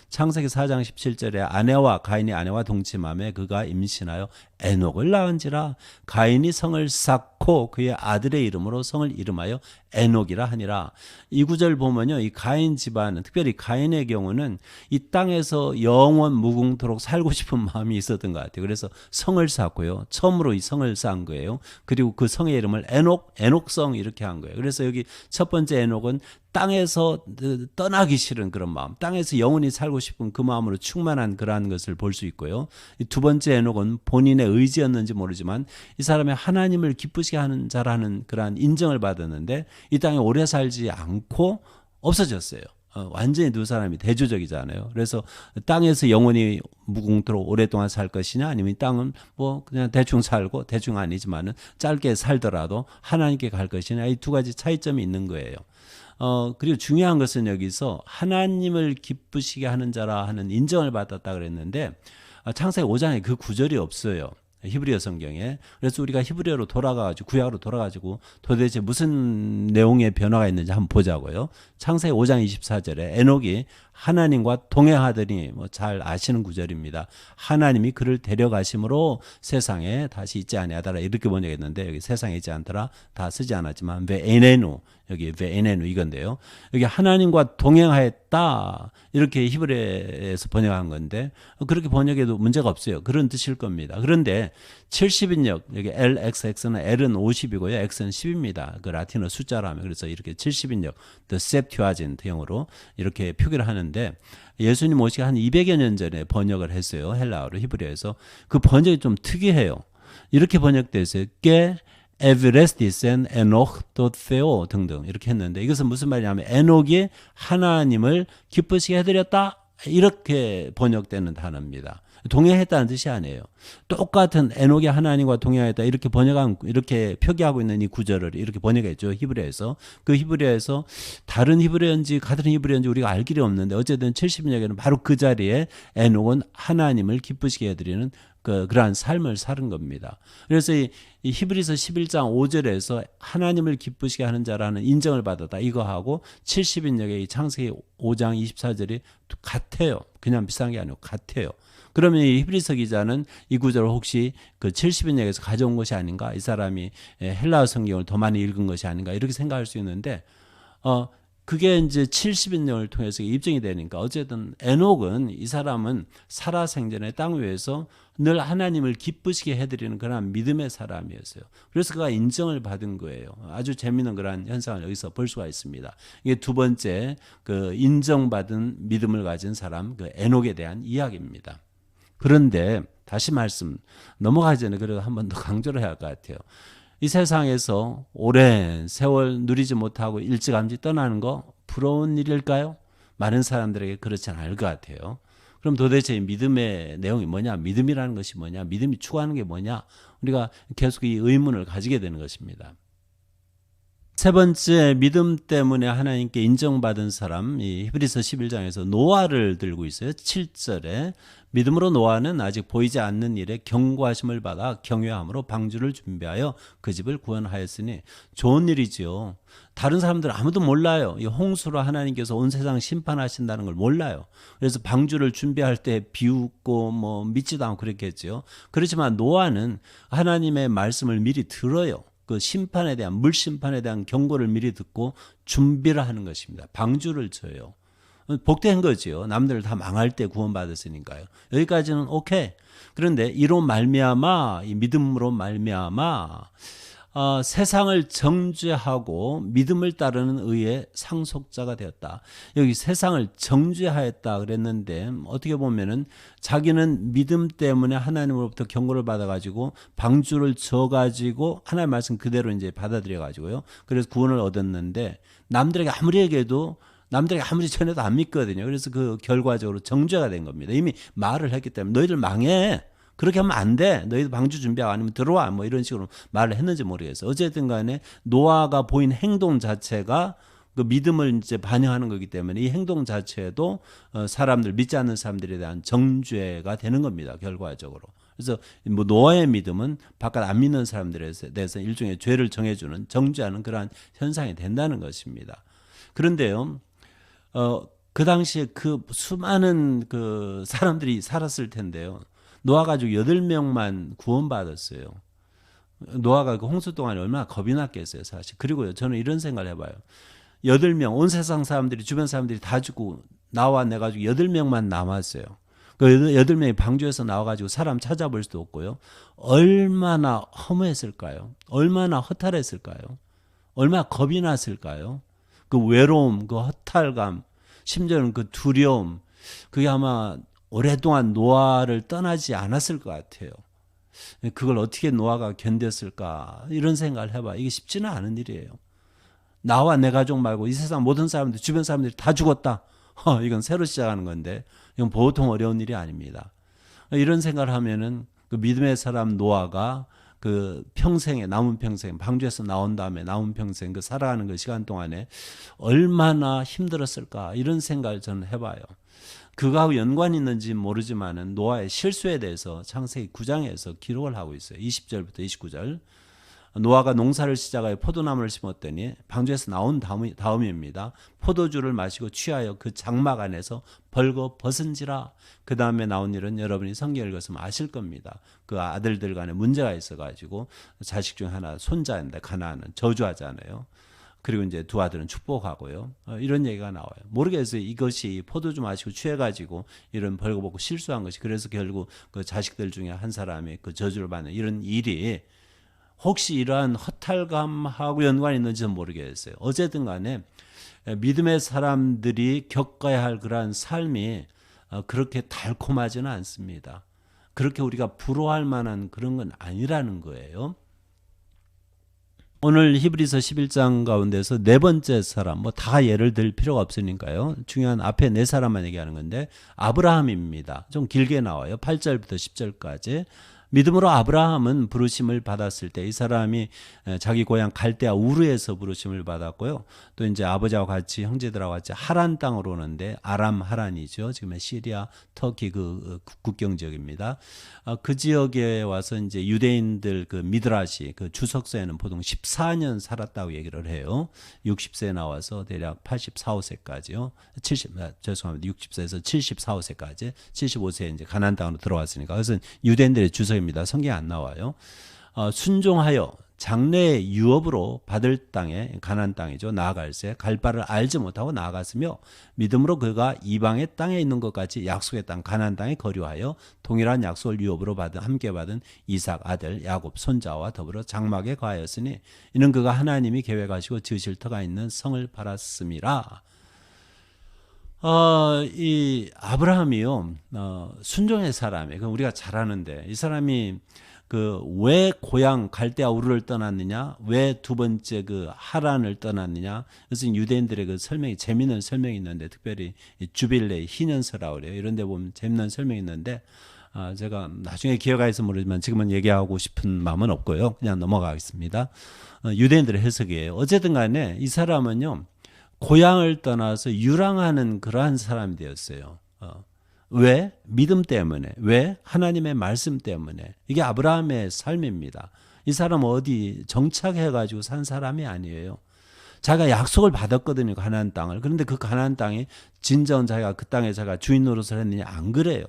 창세기 4장 17절에 가인이 아내와 동침하며 그가 임신하여 에녹을 낳은지라. 가인이 성을 쌓고 그의 아들의 이름으로 성을 이름하여 에녹이라 하니라. 이 구절 보면요, 이 가인 집안은, 특별히 가인의 경우는 이 땅에서 영원 무궁토록 살고 싶은 마음이 있었던 것 같아요. 그래서 성을 쌓고요, 처음으로 이 성을 쌓은 거예요. 그리고 그 성의 이름을 에녹성 이렇게 한 거예요. 그래서 여기 첫 번째 에녹은 땅에서 떠나기 싫은 그런 마음, 땅에서 영원히 살고 싶은 그 마음으로 충만한 그러한 것을 볼 수 있고요. 두 번째 에녹은 본인의 의지였는지 모르지만 이 사람의 하나님을 기쁘시게 하는 자라는 그러한 인정을 받았는데 이 땅에 오래 살지 않고 없어졌어요. 완전히 두 사람이 대조적이잖아요. 그래서 땅에서 영원히 무궁토록 오랫동안 살 것이냐, 아니면 이 땅은 뭐 그냥 대충 살고, 대충 아니지만은 짧게 살더라도 하나님께 갈 것이냐, 이 두 가지 차이점이 있는 거예요. 그리고 중요한 것은 여기서 하나님을 기쁘시게 하는 자라 하는 인정을 받았다 그랬는데, 창세기 5장에 그 구절이 없어요. 히브리어 성경에. 그래서 우리가 히브리어로 돌아가가지고, 구약으로 돌아가지고 도대체 무슨 내용의 변화가 있는지 한번 보자고요. 창세기 5장 24절에 에녹이 하나님과 동행하더니, 뭐 잘 아시는 구절입니다. 하나님이 그를 데려가심으로 세상에 다시 있지 아니하더라, 이렇게 번역했는데 여기 세상에 있지 않더라 다 쓰지 않았지만 베에네누, 여기 베에네누 이건데요. 여기 하나님과 동행하였다 이렇게 히브리어에서 번역한 건데 그렇게 번역해도 문제가 없어요. 그런 뜻일 겁니다. 그런데 70인역, 여기 LXX는 L은 50이고요. X는 10입니다. 그 라틴어 숫자로 하면, 그래서 이렇게 70인역, The Septuagint형으로 이렇게 표기를 하는데, 예수님 오시기 한 200여 년 전에 번역을 했어요. 헬라어로, 히브리어에서. 그 번역이 좀 특이해요. 이렇게 번역되어 있어요. 게 에브레스티센 에녹 도테오 등등 이렇게 했는데, 이것은 무슨 말이냐면 에녹이 하나님을 기쁘시게 해드렸다, 이렇게 번역되는 단어입니다. 동행했다는 뜻이 아니에요. 똑같은 에녹이 하나님과 동행했다 이렇게 이렇게 표기하고 있는 이 구절을 이렇게 번역했죠, 히브리어에서. 그 히브리어에서 다른 히브리어인지 같은 히브리어인지 우리가 알 길이 없는데 어쨌든 70년에는 바로 그 자리에 에녹은 하나님을 기쁘시게 해드리는 그러한 삶을 사는 겁니다. 그래서 이 히브리서 11장 5절에서 하나님을 기쁘시게 하는 자라는 인정을 받았다, 이거하고 70인역의 이 창세기 5장 24절이 같아요. 그냥 비슷한 게 아니고 같아요. 그러면 이 히브리서 기자는 이 구절을 혹시 그 70인역에서 가져온 것이 아닌가, 이 사람이 헬라어 성경을 더 많이 읽은 것이 아닌가, 이렇게 생각할 수 있는데, 그게 이제 70인역을 통해서 입증이 되니까, 어쨌든 에녹은, 이 사람은 살아생전에 땅 위에서 늘 하나님을 기쁘시게 해드리는 그런 믿음의 사람이었어요. 그래서 그가 인정을 받은 거예요. 아주 재미있는 그런 현상을 여기서 볼 수가 있습니다. 이게 두 번째 그 인정받은 믿음을 가진 사람, 그 에녹에 대한 이야기입니다. 그런데 다시 말씀 넘어가기 전에 그래도 한 번 더 강조를 해야 할 것 같아요. 이 세상에서 오랜 세월 누리지 못하고 일찌감치 떠나는 거 부러운 일일까요? 많은 사람들에게 그렇지는 않을 것 같아요. 그럼 도대체 이 믿음의 내용이 뭐냐? 믿음이라는 것이 뭐냐? 믿음이 추구하는 게 뭐냐? 우리가 계속 이 의문을 가지게 되는 것입니다. 세 번째, 믿음 때문에 하나님께 인정받은 사람, 이 히브리서 11장에서 노아를 들고 있어요. 7절에 믿음으로 노아는 아직 보이지 않는 일에 경고하심을 받아 경외함으로 방주를 준비하여 그 집을 구원하였으니, 좋은 일이지요. 다른 사람들 아무도 몰라요. 이 홍수로 하나님께서 온 세상 심판하신다는 걸 몰라요. 그래서 방주를 준비할 때 비웃고 뭐 믿지도 않고 그랬겠죠. 그렇지만 노아는 하나님의 말씀을 미리 들어요. 그 심판에 대한, 물심판에 대한 경고를 미리 듣고 준비를 하는 것입니다. 방주를 쳐요. 복된 거지요. 남들 다 망할 때 구원받았으니까요. 여기까지는 오케이. 그런데 이로 말미암아, 이 믿음으로 말미암아 세상을 정죄하고 믿음을 따르는 의의 상속자가 되었다. 여기 세상을 정죄하였다 그랬는데 어떻게 보면은 자기는 믿음 때문에 하나님으로부터 경고를 받아가지고 방주를 져가지고 하나님의 말씀 그대로 이제 받아들여가지고요. 그래서 구원을 얻었는데 남들에게 아무리 얘기해도 남들에게 아무리 전해도 안 믿거든요. 그래서 그 결과적으로 정죄가 된 겁니다. 이미 말을 했기 때문에 너희들 망해. 그렇게 하면 안 돼. 너희도 방주 준비하고 아니면 들어와. 뭐 이런 식으로 말을 했는지 모르겠어요. 어쨌든 간에 노아가 보인 행동 자체가 그 믿음을 이제 반영하는 거기 때문에 이 행동 자체도 사람들, 믿지 않는 사람들에 대한 정죄가 되는 겁니다. 결과적으로. 그래서 뭐 노아의 믿음은 바깥 안 믿는 사람들에 대해서 일종의 죄를 정해주는, 정죄하는 그러한 현상이 된다는 것입니다. 그런데요, 그 당시에 그 수많은 그 사람들이 살았을 텐데요. 노아 가족 8명만 구원받았어요. 노아가 그 홍수 동안에 얼마나 겁이 났겠어요, 사실. 그리고요, 저는 이런 생각을 해봐요. 8명, 온 세상 사람들이, 주변 사람들이 다 죽고 나와 내 가족 8명만 남았어요. 그 8명이 방주에서 나와가지고 사람 찾아볼 수도 없고요. 얼마나 허무했을까요? 얼마나 허탈했을까요? 얼마나 겁이 났을까요? 그 외로움, 그 허탈감, 심지어는 그 두려움, 그게 아마 오랫동안 노아를 떠나지 않았을 것 같아요. 그걸 어떻게 노아가 견뎠을까 이런 생각을 해봐. 이게 쉽지는 않은 일이에요. 나와 내 가족 말고 이 세상 모든 사람들, 주변 사람들이 다 죽었다. 이건 새로 시작하는 건데 이건 보통 어려운 일이 아닙니다. 이런 생각을 하면은 그 믿음의 사람 노아가 그 평생에, 남은 평생, 방주에서 나온 다음에 남은 평생 그 살아가는 그 시간 동안에 얼마나 힘들었을까 이런 생각을 저는 해봐요. 그거하고 연관이 있는지 모르지만은 노아의 실수에 대해서 창세기 9장에서 기록을 하고 있어요. 20절부터 29절. 노아가 농사를 시작하여 포도나무를 심었더니 방주에서 나온 다음입니다. 포도주를 마시고 취하여 그 장막 안에서 벌거 벗은지라. 그 다음에 나온 일은 여러분이 성경을 읽었으면 아실 겁니다. 그 아들들 간에 문제가 있어가지고 자식 중 하나 손자인데 가나안은 저주하잖아요. 그리고 이제 두 아들은 축복하고요. 이런 얘기가 나와요. 모르겠어요. 이것이 포도주 마시고 취해가지고 이런 벌거벗고 실수한 것이 그래서 결국 그 자식들 중에 한 사람이 그 저주를 받는 이런 일이 혹시 이러한 허탈감하고 연관이 있는지는 모르겠어요. 어쨌든 간에 믿음의 사람들이 겪어야 할 그러한 삶이 그렇게 달콤하지는 않습니다. 그렇게 우리가 부러워할 만한 그런 건 아니라는 거예요. 오늘 히브리서 11장 가운데서 네 번째 사람, 뭐 다 예를 들 필요가 없으니까요. 중요한 앞에 네 사람만 얘기하는 건데 아브라함입니다. 좀 길게 나와요. 8절부터 10절까지. 믿음으로 아브라함은 부르심을 받았을 때 이 사람이 자기 고향 갈대아 우르에서 부르심을 받았고요. 또 이제 아버지와 같이 형제들하고 같이 하란 땅으로 오는데 아람 하란이죠. 지금의 시리아, 터키 그 국경 지역입니다. 그 지역에 와서 이제 유대인들 그 미드라시 그 주석서에는 보통 14년 살았다고 얘기를 해요. 60세에 나와서 대략 84, 5세까지요. 60세에서 74, 5세까지 75세에 이제 가나안 땅으로 들어왔으니까 그것은 유대인들의 주석입니다. 성경에 안 나와요. 순종하여 장래의 유업으로 받을 땅에 가나안 땅이죠. 나아갈새 갈 바를 알지 못하고 나아갔으며 믿음으로 그가 이방의 땅에 있는 것 같이 약속의 땅 가나안 땅에 거류하여 동일한 약속을 유업으로 받은 함께 받은 이삭 아들 야곱 손자와 더불어 장막에 거하였으니 이는 그가 하나님이 계획하시고 지으실 터가 있는 성을 바랐음이라. 이 아브라함이요, 순종의 사람이에요. 그럼 우리가 잘 아는데, 이 사람이 그 왜 고향 갈대아 우르를 떠났느냐, 왜 두 번째 그 하란을 떠났느냐, 그래서 유대인들의 그 설명이, 재미있는 설명이 있는데, 특별히 주빌레, 희년서라고 그래요. 이런 데 보면 재미있는 설명이 있는데, 제가 나중에 기회가 있으면 모르지만 지금은 얘기하고 싶은 마음은 없고요. 그냥 넘어가겠습니다. 유대인들의 해석이에요. 어쨌든 간에 이 사람은요, 고향을 떠나서 유랑하는 그러한 사람이 되었어요. 왜? 믿음 때문에. 왜? 하나님의 말씀 때문에. 이게 아브라함의 삶입니다. 이 사람은 어디 정착해가지고 산 사람이 아니에요. 자기가 약속을 받았거든요. 가나안 땅을. 그런데 그 가나안 땅이 진정 자기가 그 땅에 자기가 주인 노릇을 했느냐? 안 그래요.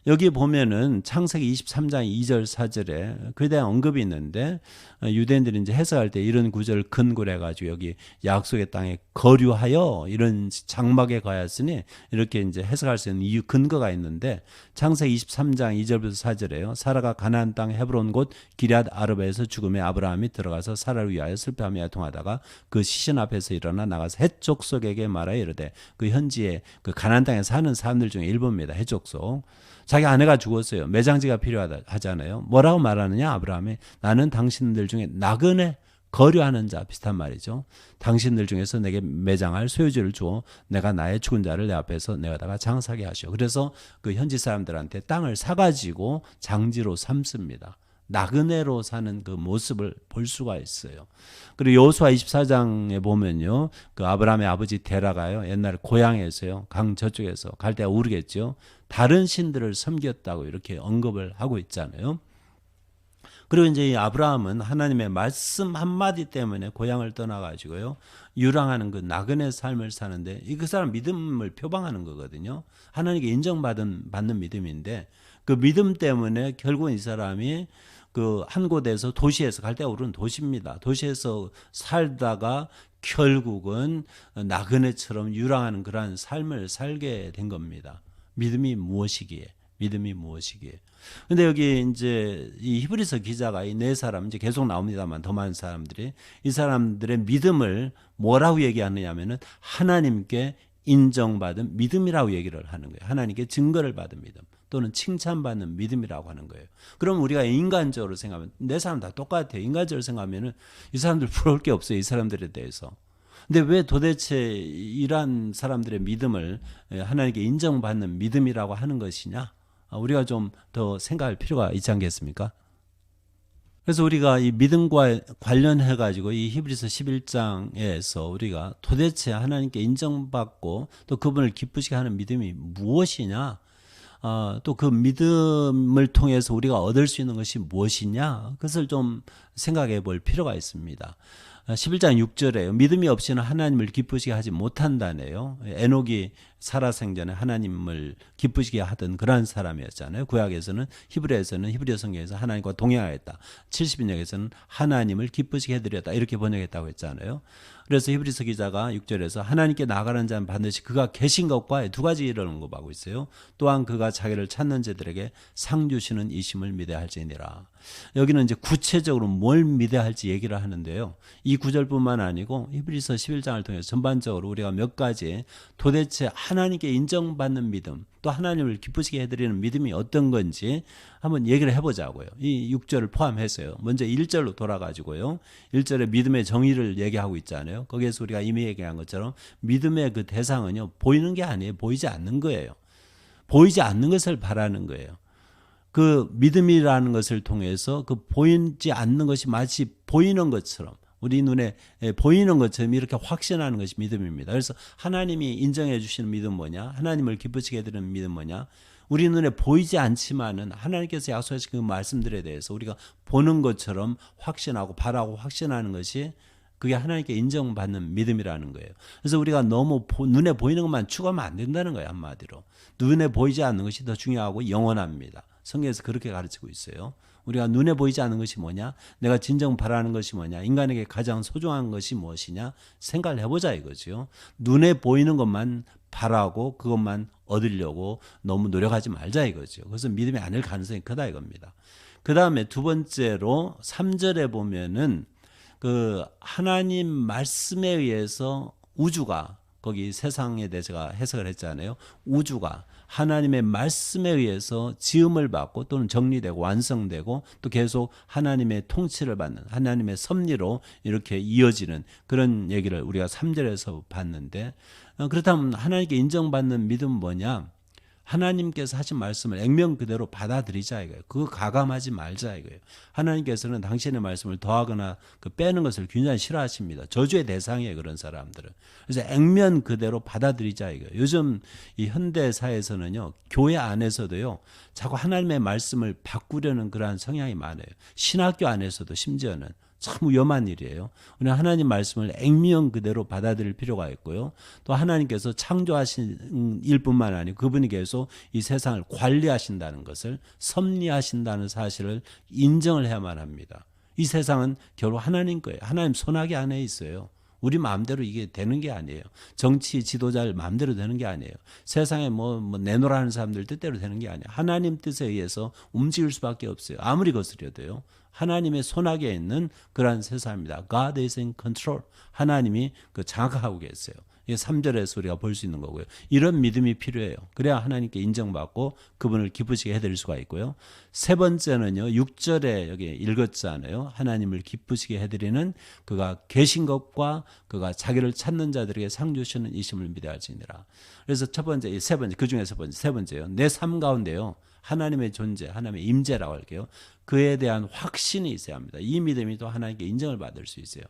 여기 보면은 창세기 23장 2절 4절에 그에 대한 언급이 있는데 유대인들이 이제 해석할 때 이런 구절을 근거로 해가지고 여기 약속의 땅에 거류하여 이런 장막에 거하였으니 이렇게 이제 해석할 수 있는 이유 근거가 있는데 창세기 23장 2절부터 4절에요. 사라가 가나안 땅 헤브론 곧 기럇 아르바에서 죽음에 아브라함이 들어가서 사라를 위하여 슬퍼하며 애통하다가 그 시신 앞에서 일어나 나가서 헷족속에게 말하여 이르되 그 현지에 그 가나안 땅에 사는 사람들 중에 일부입니다. 헷족속. 자기 아내가 죽었어요. 매장지가 필요하다 하잖아요. 뭐라고 말하느냐? 아브라함이 나는 당신들 중에 나그네 거류하는 자 비슷한 말이죠. 당신들 중에서 내게 매장할 소유지를 주어 내가 나의 죽은 자를 내 앞에서 내어다가 장사하게 하시오. 그래서 그 현지 사람들한테 땅을 사가지고 장지로 삼습니다. 나그네로 사는 그 모습을 볼 수가 있어요. 그리고 여호수아 24장에 보면요, 그 아브라함의 아버지 데라가요, 옛날에 고향에서요, 강 저쪽에서 갈대아 우르겠죠, 다른 신들을 섬겼다고 이렇게 언급을 하고 있잖아요. 그리고 이제 이 아브라함은 하나님의 말씀 한마디 때문에 고향을 떠나가지고요, 유랑하는 그 나그네 삶을 사는데, 그 사람 믿음을 표방하는 거거든요. 하나님께 인정받는 믿음인데, 그 믿음 때문에 결국은 이 사람이 그 한 곳에서 도시에서 갈대아 우르는 도시입니다. 도시에서 살다가 결국은 나그네처럼 유랑하는 그러한 삶을 살게 된 겁니다. 믿음이 무엇이기에? 믿음이 무엇이기에? 근데 여기 이제 이 히브리서 기자가 이 네 사람 이제 계속 나옵니다만 더 많은 사람들이 이 사람들의 믿음을 뭐라고 얘기하느냐면은 하나님께 인정받은 믿음이라고 얘기를 하는 거예요. 하나님께 증거를 받은 믿음 또는 칭찬받는 믿음이라고 하는 거예요. 그럼 우리가 인간적으로 생각하면 네 사람 다 똑같아요. 인간적으로 생각하면은 이 사람들 부러울 게 없어요. 이 사람들에 대해서. 근데 왜 도대체 이러한 사람들의 믿음을 하나님께 인정받는 믿음이라고 하는 것이냐? 우리가 좀 더 생각할 필요가 있지 않겠습니까? 그래서 우리가 이 믿음과 관련해 가지고 이 히브리서 11장에서 우리가 도대체 하나님께 인정받고 또 그분을 기쁘시게 하는 믿음이 무엇이냐? 또 그 믿음을 통해서 우리가 얻을 수 있는 것이 무엇이냐? 그것을 좀 생각해 볼 필요가 있습니다. 11장 6절에요. 믿음이 없이는 하나님을 기쁘시게 하지 못한다네요. 에녹이 살아생전에 하나님을 기쁘시게 하던 그러한 사람이었잖아요. 구약에서는 히브리에서는 히브리 성경에서 하나님과 동행하였다. 70인역에서는 하나님을 기쁘시게 해드렸다. 이렇게 번역했다고 했잖아요. 그래서 히브리서 기자가 6절에서 하나님께 나가는 자는 반드시 그가 계신 것과 두 가지 일을 언급하고 있어요. 또한 그가 자기를 찾는 자들에게 상 주시는 이심을 믿어야 할지니라. 여기는 이제 구체적으로 뭘 믿어야 할지 얘기를 하는데요. 이 구절뿐만 아니고 히브리서 11장을 통해서 전반적으로 우리가 몇 가지 도대체 하나님께 인정받는 믿음 또 하나님을 기쁘시게 해드리는 믿음이 어떤 건지 한번 얘기를 해보자고요. 이 6절을 포함해서요. 먼저 1절로 돌아가지고요. 1절에 믿음의 정의를 얘기하고 있잖아요. 거기에서 우리가 이미 얘기한 것처럼 믿음의 그 대상은요. 보이는 게 아니에요. 보이지 않는 거예요. 보이지 않는 것을 바라는 거예요. 그 믿음이라는 것을 통해서 그 보이지 않는 것이 마치 보이는 것처럼 우리 눈에 보이는 것처럼 이렇게 확신하는 것이 믿음입니다. 그래서 하나님이 인정해 주시는 믿음 뭐냐? 하나님을 기쁘시게 해드리는 믿음 뭐냐? 우리 눈에 보이지 않지만은 하나님께서 약속하신 그 말씀들에 대해서 우리가 보는 것처럼 확신하고 바라고 확신하는 것이 그게 하나님께 인정받는 믿음이라는 거예요. 그래서 우리가 너무 눈에 보이는 것만 추구하면 안 된다는 거예요. 한마디로. 눈에 보이지 않는 것이 더 중요하고 영원합니다. 성경에서 그렇게 가르치고 있어요. 우리가 눈에 보이지 않는 것이 뭐냐? 내가 진정 바라는 것이 뭐냐? 인간에게 가장 소중한 것이 무엇이냐? 생각을 해보자 이거죠. 눈에 보이는 것만 바라고 그것만 얻으려고 너무 노력하지 말자 이거죠. 그래서 믿음이 아닐 가능성이 크다 이겁니다. 그 다음에 두 번째로 3절에 보면은 그 하나님 말씀에 의해서 우주가 거기 세상에 대해서 제가 해석을 했잖아요. 우주가 하나님의 말씀에 의해서 지음을 받고 또는 정리되고 완성되고 또 계속 하나님의 통치를 받는 하나님의 섭리로 이렇게 이어지는 그런 얘기를 우리가 3절에서 봤는데 그렇다면 하나님께 인정받는 믿음은 뭐냐? 하나님께서 하신 말씀을 액면 그대로 받아들이자 이거예요. 그거 가감하지 말자 이거예요. 하나님께서는 당신의 말씀을 더하거나 빼는 것을 굉장히 싫어하십니다. 저주의 대상이에요. 그런 사람들은. 그래서 액면 그대로 받아들이자 이거예요. 요즘 이 현대 사회에서는요. 교회 안에서도요. 자꾸 하나님의 말씀을 바꾸려는 그러한 성향이 많아요. 신학교 안에서도 심지어는 참 위험한 일이에요. 우리는 하나님 말씀을 액면 그대로 받아들일 필요가 있고요. 또 하나님께서 창조하신 일뿐만 아니고 그분이 계속 이 세상을 관리하신다는 것을, 섭리하신다는 사실을 인정을 해야만 합니다. 이 세상은 결국 하나님 거예요. 하나님 손아귀 안에 있어요. 우리 마음대로 이게 되는 게 아니에요. 정치 지도자를 마음대로 되는 게 아니에요. 세상에 뭐 내노라는 사람들 뜻대로 되는 게 아니에요. 하나님 뜻에 의해서 움직일 수밖에 없어요. 아무리 거스려도요. 하나님의 손아귀에 있는 그러한 세상입니다. God is in control. 하나님이 그 장악하고 계세요. 이게 3절에서 우리가 볼 수 있는 거고요. 이런 믿음이 필요해요. 그래야 하나님께 인정받고 그분을 기쁘시게 해드릴 수가 있고요. 세 번째는요. 6절에 여기 읽었잖아요. 하나님을 기쁘시게 해드리는 그가 계신 것과 그가 자기를 찾는 자들에게 상 주시는 이심을 믿어할지니라. 그래서 첫 번째, 세 번째, 그 중에 세 번째요. 내 삶 가운데요. 하나님의 존재, 하나님의 임재라고 할게요. 그에 대한 확신이 있어야 합니다. 이 믿음이 또 하나님께 인정을 받을 수 있어요.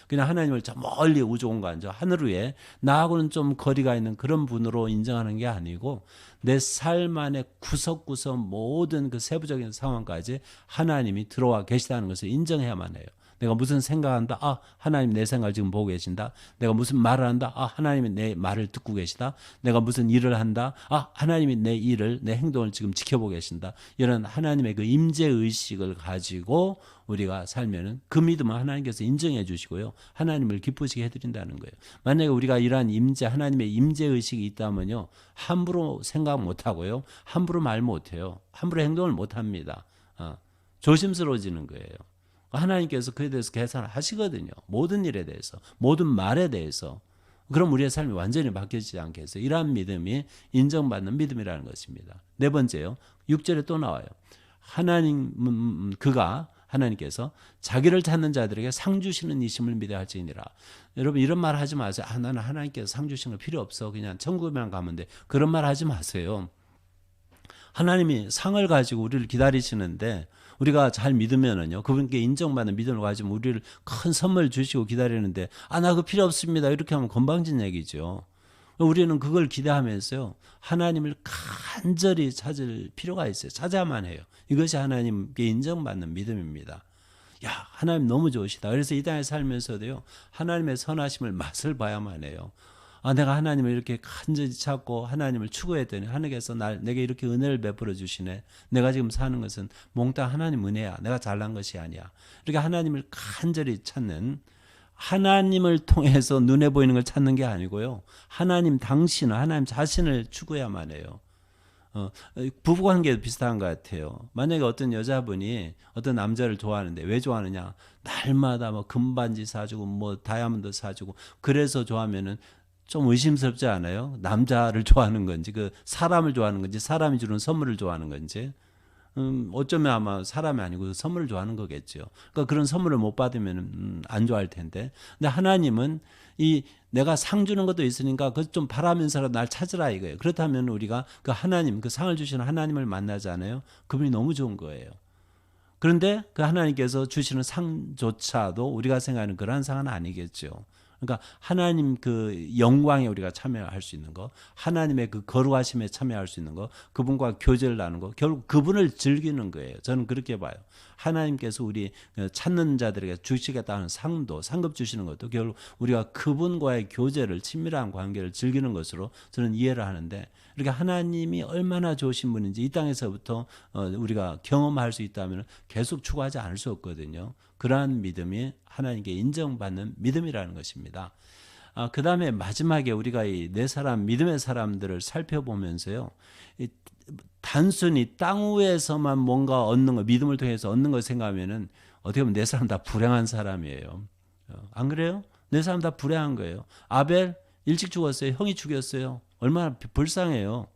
그냥 하나님을 저 멀리 우주 공간, 저 하늘 위에 나하고는 좀 거리가 있는 그런 분으로 인정하는 게 아니고 내 삶 안에 구석구석 모든 그 세부적인 상황까지 하나님이 들어와 계시다는 것을 인정해야만 해요. 내가 무슨 생각한다. 아, 하나님 내 생각을 지금 보고 계신다. 내가 무슨 말을 한다. 아, 하나님이 내 말을 듣고 계시다. 내가 무슨 일을 한다. 아, 하나님이 내 일을, 내 행동을 지금 지켜보고 계신다. 이런 하나님의 그 임재의식을 가지고 우리가 살면은 그 믿음은 하나님께서 인정해 주시고요. 하나님을 기쁘시게 해드린다는 거예요. 만약에 우리가 이러한 임재, 하나님의 임재의식이 있다면요. 함부로 생각 못하고요. 함부로 말 못해요. 함부로 행동을 못합니다. 조심스러워지는 거예요. 하나님께서 그에 대해서 계산을 하시거든요. 모든 일에 대해서, 모든 말에 대해서. 그럼 우리의 삶이 완전히 바뀌지 않겠어요? 이러한 믿음이 인정받는 믿음이라는 것입니다. 네 번째요. 6절에 또 나와요. 하나님께서 자기를 찾는 자들에게 상 주시는 이심을 믿어야 할지니라. 여러분 이런 말 하지 마세요. 아, 나는 하나님께서 상 주시는 거 필요 없어. 그냥 천국에만 가면 돼. 그런 말 하지 마세요. 하나님이 상을 가지고 우리를 기다리시는데 우리가 잘 믿으면은요, 그분께 인정받는 믿음을 가지면 우리를 큰 선물 주시고 기다리는데, 아, 나 그거 필요 없습니다. 이렇게 하면 건방진 얘기죠. 우리는 그걸 기대하면서요, 하나님을 간절히 찾을 필요가 있어요. 찾아야만 해요. 이것이 하나님께 인정받는 믿음입니다. 야, 하나님 너무 좋으시다. 그래서 이 땅에 살면서도요, 하나님의 선하심을 맛을 봐야만 해요. 아, 내가 하나님을 이렇게 간절히 찾고 하나님을 추구했더니 하나님께서 내게 이렇게 은혜를 베풀어 주시네. 내가 지금 사는 것은 몽땅 하나님 은혜야. 내가 잘난 것이 아니야. 이렇게 하나님을 간절히 찾는, 하나님을 통해서 눈에 보이는 걸 찾는 게 아니고요. 하나님 당신을, 하나님 자신을 추구해야만 해요. 부부관계도 비슷한 것 같아요. 만약에 어떤 여자분이 어떤 남자를 좋아하는데 왜 좋아하느냐? 날마다 뭐 금반지 사주고 뭐 다이아몬드 사주고 그래서 좋아하면은 좀 의심스럽지 않아요? 남자를 좋아하는 건지, 그 사람을 좋아하는 건지, 사람이 주는 선물을 좋아하는 건지. 어쩌면 아마 사람이 아니고 선물을 좋아하는 거겠죠. 그러니까 그런 선물을 못 받으면 안 좋아할 텐데. 근데 하나님은 이 내가 상 주는 것도 있으니까 그것 좀 바라면서라도 날 찾으라 이거예요. 그렇다면 우리가 그 하나님, 그 상을 주시는 하나님을 만나잖아요. 그분이 너무 좋은 거예요. 그런데 그 하나님께서 주시는 상조차도 우리가 생각하는 그러한 상은 아니겠죠. 그러니까 하나님 그 영광에 우리가 참여할 수 있는 거, 하나님의 그 거룩하심에 참여할 수 있는 거, 그분과 교제를 나누는 거, 결국 그분을 즐기는 거예요. 저는 그렇게 봐요. 하나님께서 우리 찾는 자들에게 주시겠다는 상도, 상급 주시는 것도 결국 우리가 그분과의 교제를, 친밀한 관계를 즐기는 것으로 저는 이해를 하는데, 이렇게 하나님이 얼마나 좋으신 분인지 이 땅에서부터 우리가 경험할 수 있다면 계속 추구하지 않을 수 없거든요. 그러한 믿음이 하나님께 인정받는 믿음이라는 것입니다. 그 다음에 마지막에 우리가 이 네 사람, 믿음의 사람들을 살펴보면서요, 단순히 땅 위에서만 뭔가 얻는 거, 믿음을 통해서 얻는 걸 생각하면은 어떻게 보면 네 사람 다 불행한 사람이에요. 안 그래요? 네 사람 다 불행한 거예요. 아벨 일찍 죽었어요. 형이 죽였어요. 얼마나 불쌍해요.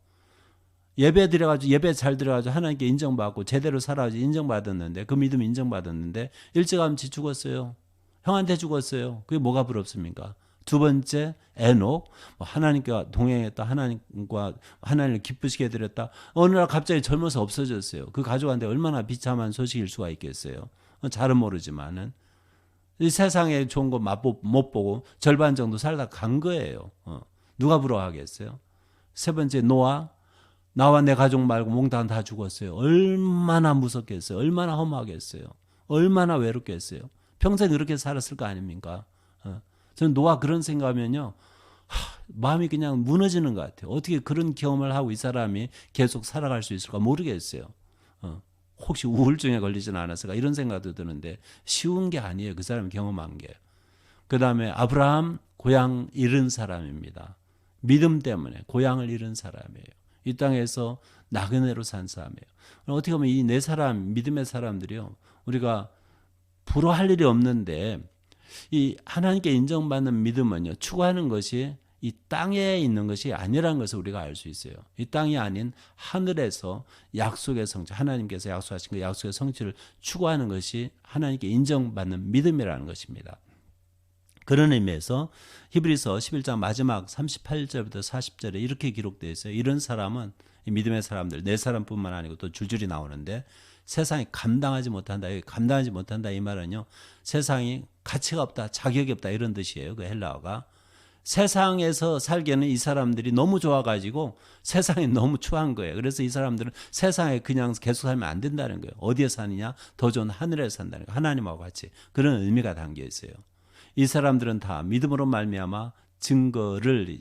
예배 드려가지고, 예배 잘 드려가지고 하나님께 인정받고 제대로 살아가지고 인정받았는데, 그 믿음 인정받았는데 일찌감치 죽었어요. 형한테 죽었어요. 그게 뭐가 부럽습니까? 두 번째 에녹, 하나님과 동행했다, 하나님과 하나님을 기쁘시게 해드렸다. 어느 날 갑자기 젊어서 없어졌어요. 그 가족한테 얼마나 비참한 소식일 수가 있겠어요. 잘은 모르지만은 이 세상에 좋은 거 못 보고 절반 정도 살다 간 거예요. 누가 부러워하겠어요? 세 번째 노아, 나와 내 가족 말고 몽땅 다 죽었어요. 얼마나 무섭겠어요. 얼마나 험하겠어요. 얼마나 외롭겠어요. 평생 그렇게 살았을 거 아닙니까? 저는 노아 그런 생각하면요. 마음이 그냥 무너지는 것 같아요. 어떻게 그런 경험을 하고 이 사람이 계속 살아갈 수 있을까 모르겠어요. 혹시 우울증에 걸리지는 않았을까 이런 생각도 드는데 쉬운 게 아니에요. 그 사람이 경험한 게. 그 다음에 아브라함 고향 잃은 사람입니다. 믿음 때문에 고향을 잃은 사람이에요. 이 땅에서 나그네로 산 사람이에요. 어떻게 보면 이 네 사람 믿음의 사람들이요. 우리가 부러할 일이 없는데 이 하나님께 인정받는 믿음은요. 추구하는 것이 이 땅에 있는 것이 아니라는 것을 우리가 알 수 있어요. 이 땅이 아닌 하늘에서 약속의 성취, 하나님께서 약속하신 그 약속의 성취를 추구하는 것이 하나님께 인정받는 믿음이라는 것입니다. 그런 의미에서 히브리서 11장 마지막 38절부터 40절에 이렇게 기록되어 있어요. 이런 사람은 믿음의 사람들, 네 사람뿐만 아니고 또 줄줄이 나오는데 세상이 감당하지 못한다. 감당하지 못한다 이 말은요. 세상이 가치가 없다, 자격이 없다 이런 뜻이에요. 그 헬라어가. 세상에서 살기에는 이 사람들이 너무 좋아가지고 세상이 너무 추한 거예요. 그래서 이 사람들은 세상에 그냥 계속 살면 안 된다는 거예요. 어디에 사느냐? 더 좋은 하늘에서 산다는 거예요. 하나님하고 같이. 그런 의미가 담겨 있어요. 이 사람들은 다 믿음으로 말미암아 증거를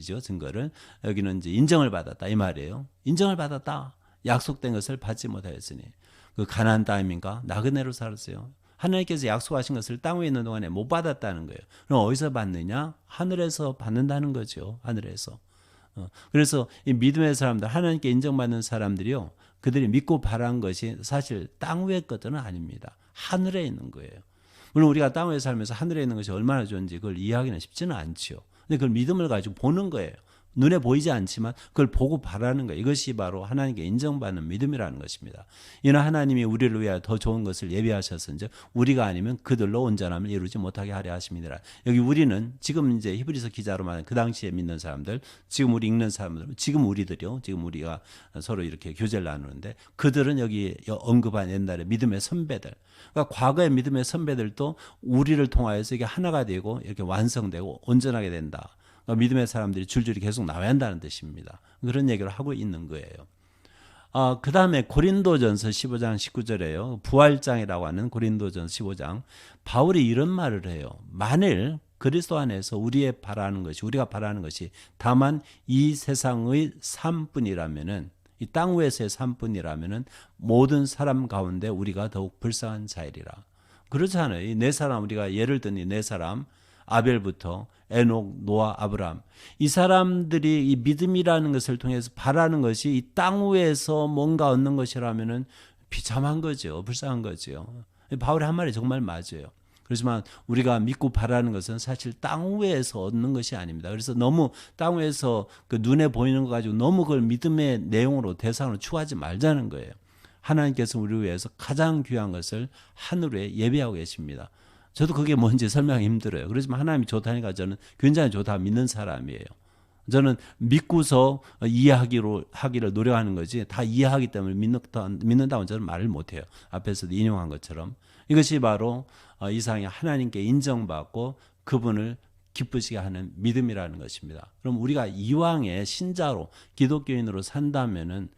여기는 이제 인정을 받았다 이 말이에요. 인정을 받았다. 약속된 것을 받지 못하였으니 그 가나안 땅입니까? 나그네로 살았어요. 하나님께서 약속하신 것을 땅 위에 있는 동안에 못 받았다는 거예요. 그럼 어디서 받느냐? 하늘에서 받는다는 거죠. 하늘에서. 그래서 이 믿음의 사람들, 하나님께 인정받는 사람들이요. 그들이 믿고 바란 것이 사실 땅 위의 것들은 아닙니다. 하늘에 있는 거예요. 물론 우리가 땅 위에 살면서 하늘에 있는 것이 얼마나 좋은지 그걸 이해하기는 쉽지는 않죠. 근데 그걸 믿음을 가지고 보는 거예요. 눈에 보이지 않지만 그걸 보고 바라는 거예요. 이것이 바로 하나님께 인정받는 믿음이라는 것입니다. 이는 하나님이 우리를 위하여 더 좋은 것을 예비하셨은즉 우리가 아니면 그들로 온전함을 이루지 못하게 하려 하심이니라. 여기 우리는 지금 이제 히브리서 기자로 말하는 그 당시에 믿는 사람들, 지금 우리 읽는 사람들, 지금 우리들이요. 지금 우리가 서로 이렇게 교제를 나누는데 그들은 여기 언급한 옛날에 믿음의 선배들. 그러니까 과거의 믿음의 선배들도 우리를 통하여서 이게 하나가 되고 이렇게 완성되고 온전하게 된다. 믿음의 사람들이 줄줄이 계속 나와야 한다는 뜻입니다. 그런 얘기를 하고 있는 거예요. 그 다음에 고린도전서 15장 19절에요. 부활장이라고 하는 고린도전서 15장. 바울이 이런 말을 해요. 만일 그리스도 안에서 우리가 바라는 것이 다만 이 세상의 삶뿐이라면은 이 땅 위에서의 삶뿐이라면은 모든 사람 가운데 우리가 더욱 불쌍한 자이리라. 그렇잖아요. 이 네 사람 우리가 예를 든 이 네 사람 아벨부터 에녹, 노아, 아브라함 이 사람들이 이 믿음이라는 것을 통해서 바라는 것이 이 땅 위에서 뭔가 얻는 것이라면은 비참한 거죠. 불쌍한 거죠. 바울의 한 말이 정말 맞아요. 그렇지만 우리가 믿고 바라는 것은 사실 땅 위에서 얻는 것이 아닙니다. 그래서 너무 땅 위에서 그 눈에 보이는 거 가지고 너무 그걸 믿음의 내용으로 대상으로 추구하지 말자는 거예요. 하나님께서 우리를 위해서 가장 귀한 것을 하늘에 예비하고 계십니다. 저도 그게 뭔지 설명하기 힘들어요. 그렇지만 하나님이 좋다니까 저는 굉장히 좋다 믿는 사람이에요. 저는 믿고서 하기를 노력하는 거지 다 이해하기 때문에 믿는다고 저는 말을 못해요. 앞에서도 인용한 것처럼. 이것이 바로 이상이 하나님께 인정받고 그분을 기쁘시게 하는 믿음이라는 것입니다. 그럼 우리가 이왕의 신자로 기독교인으로 산다면은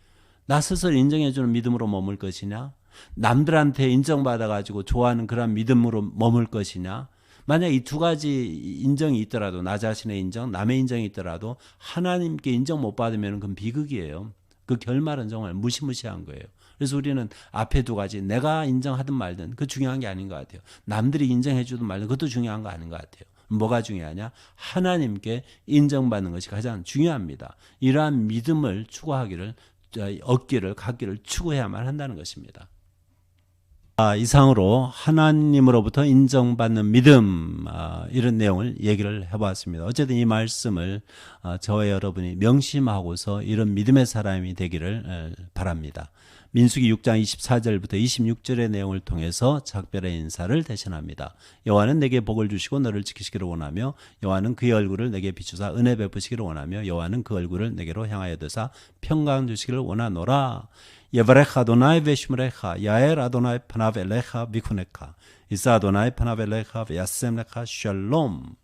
나 스스로 인정해주는 믿음으로 머물 것이냐? 남들한테 인정받아가지고 좋아하는 그런 믿음으로 머물 것이냐? 만약 이 두 가지 인정이 있더라도 나 자신의 인정, 남의 인정이 있더라도 하나님께 인정 못 받으면 그건 비극이에요. 그 결말은 정말 무시무시한 거예요. 그래서 우리는 앞에 두 가지 내가 인정하든 말든 그 중요한 게 아닌 것 같아요. 남들이 인정해 주든 말든 그것도 중요한 거 아닌 것 같아요. 뭐가 중요하냐? 하나님께 인정받는 것이 가장 중요합니다. 이러한 믿음을 갖기를 추구해야만 한다는 것입니다. 이상으로 하나님으로부터 인정받는 믿음 이런 내용을 얘기를 해봤습니다. 어쨌든 이 말씀을 저와 여러분이 명심하고서 이런 믿음의 사람이 되기를 바랍니다. 민수기 6장 24절부터 26절의 내용을 통해서 작별의 인사를 대신합니다. 여호와는 내게 복을 주시고 너를 지키시기를 원하며 여호와는 그의 얼굴을 내게 비추사 은혜 베푸시기를 원하며 여호와는 그 얼굴을 내게로 향하여 드사 평강 주시기를 원하노라. 예바레카 아도나이 베시므레카 야엘 아도나이 파나벨레카 비쿠네카 이사 아도나이 파나벨레카 야셈레카 샬롬.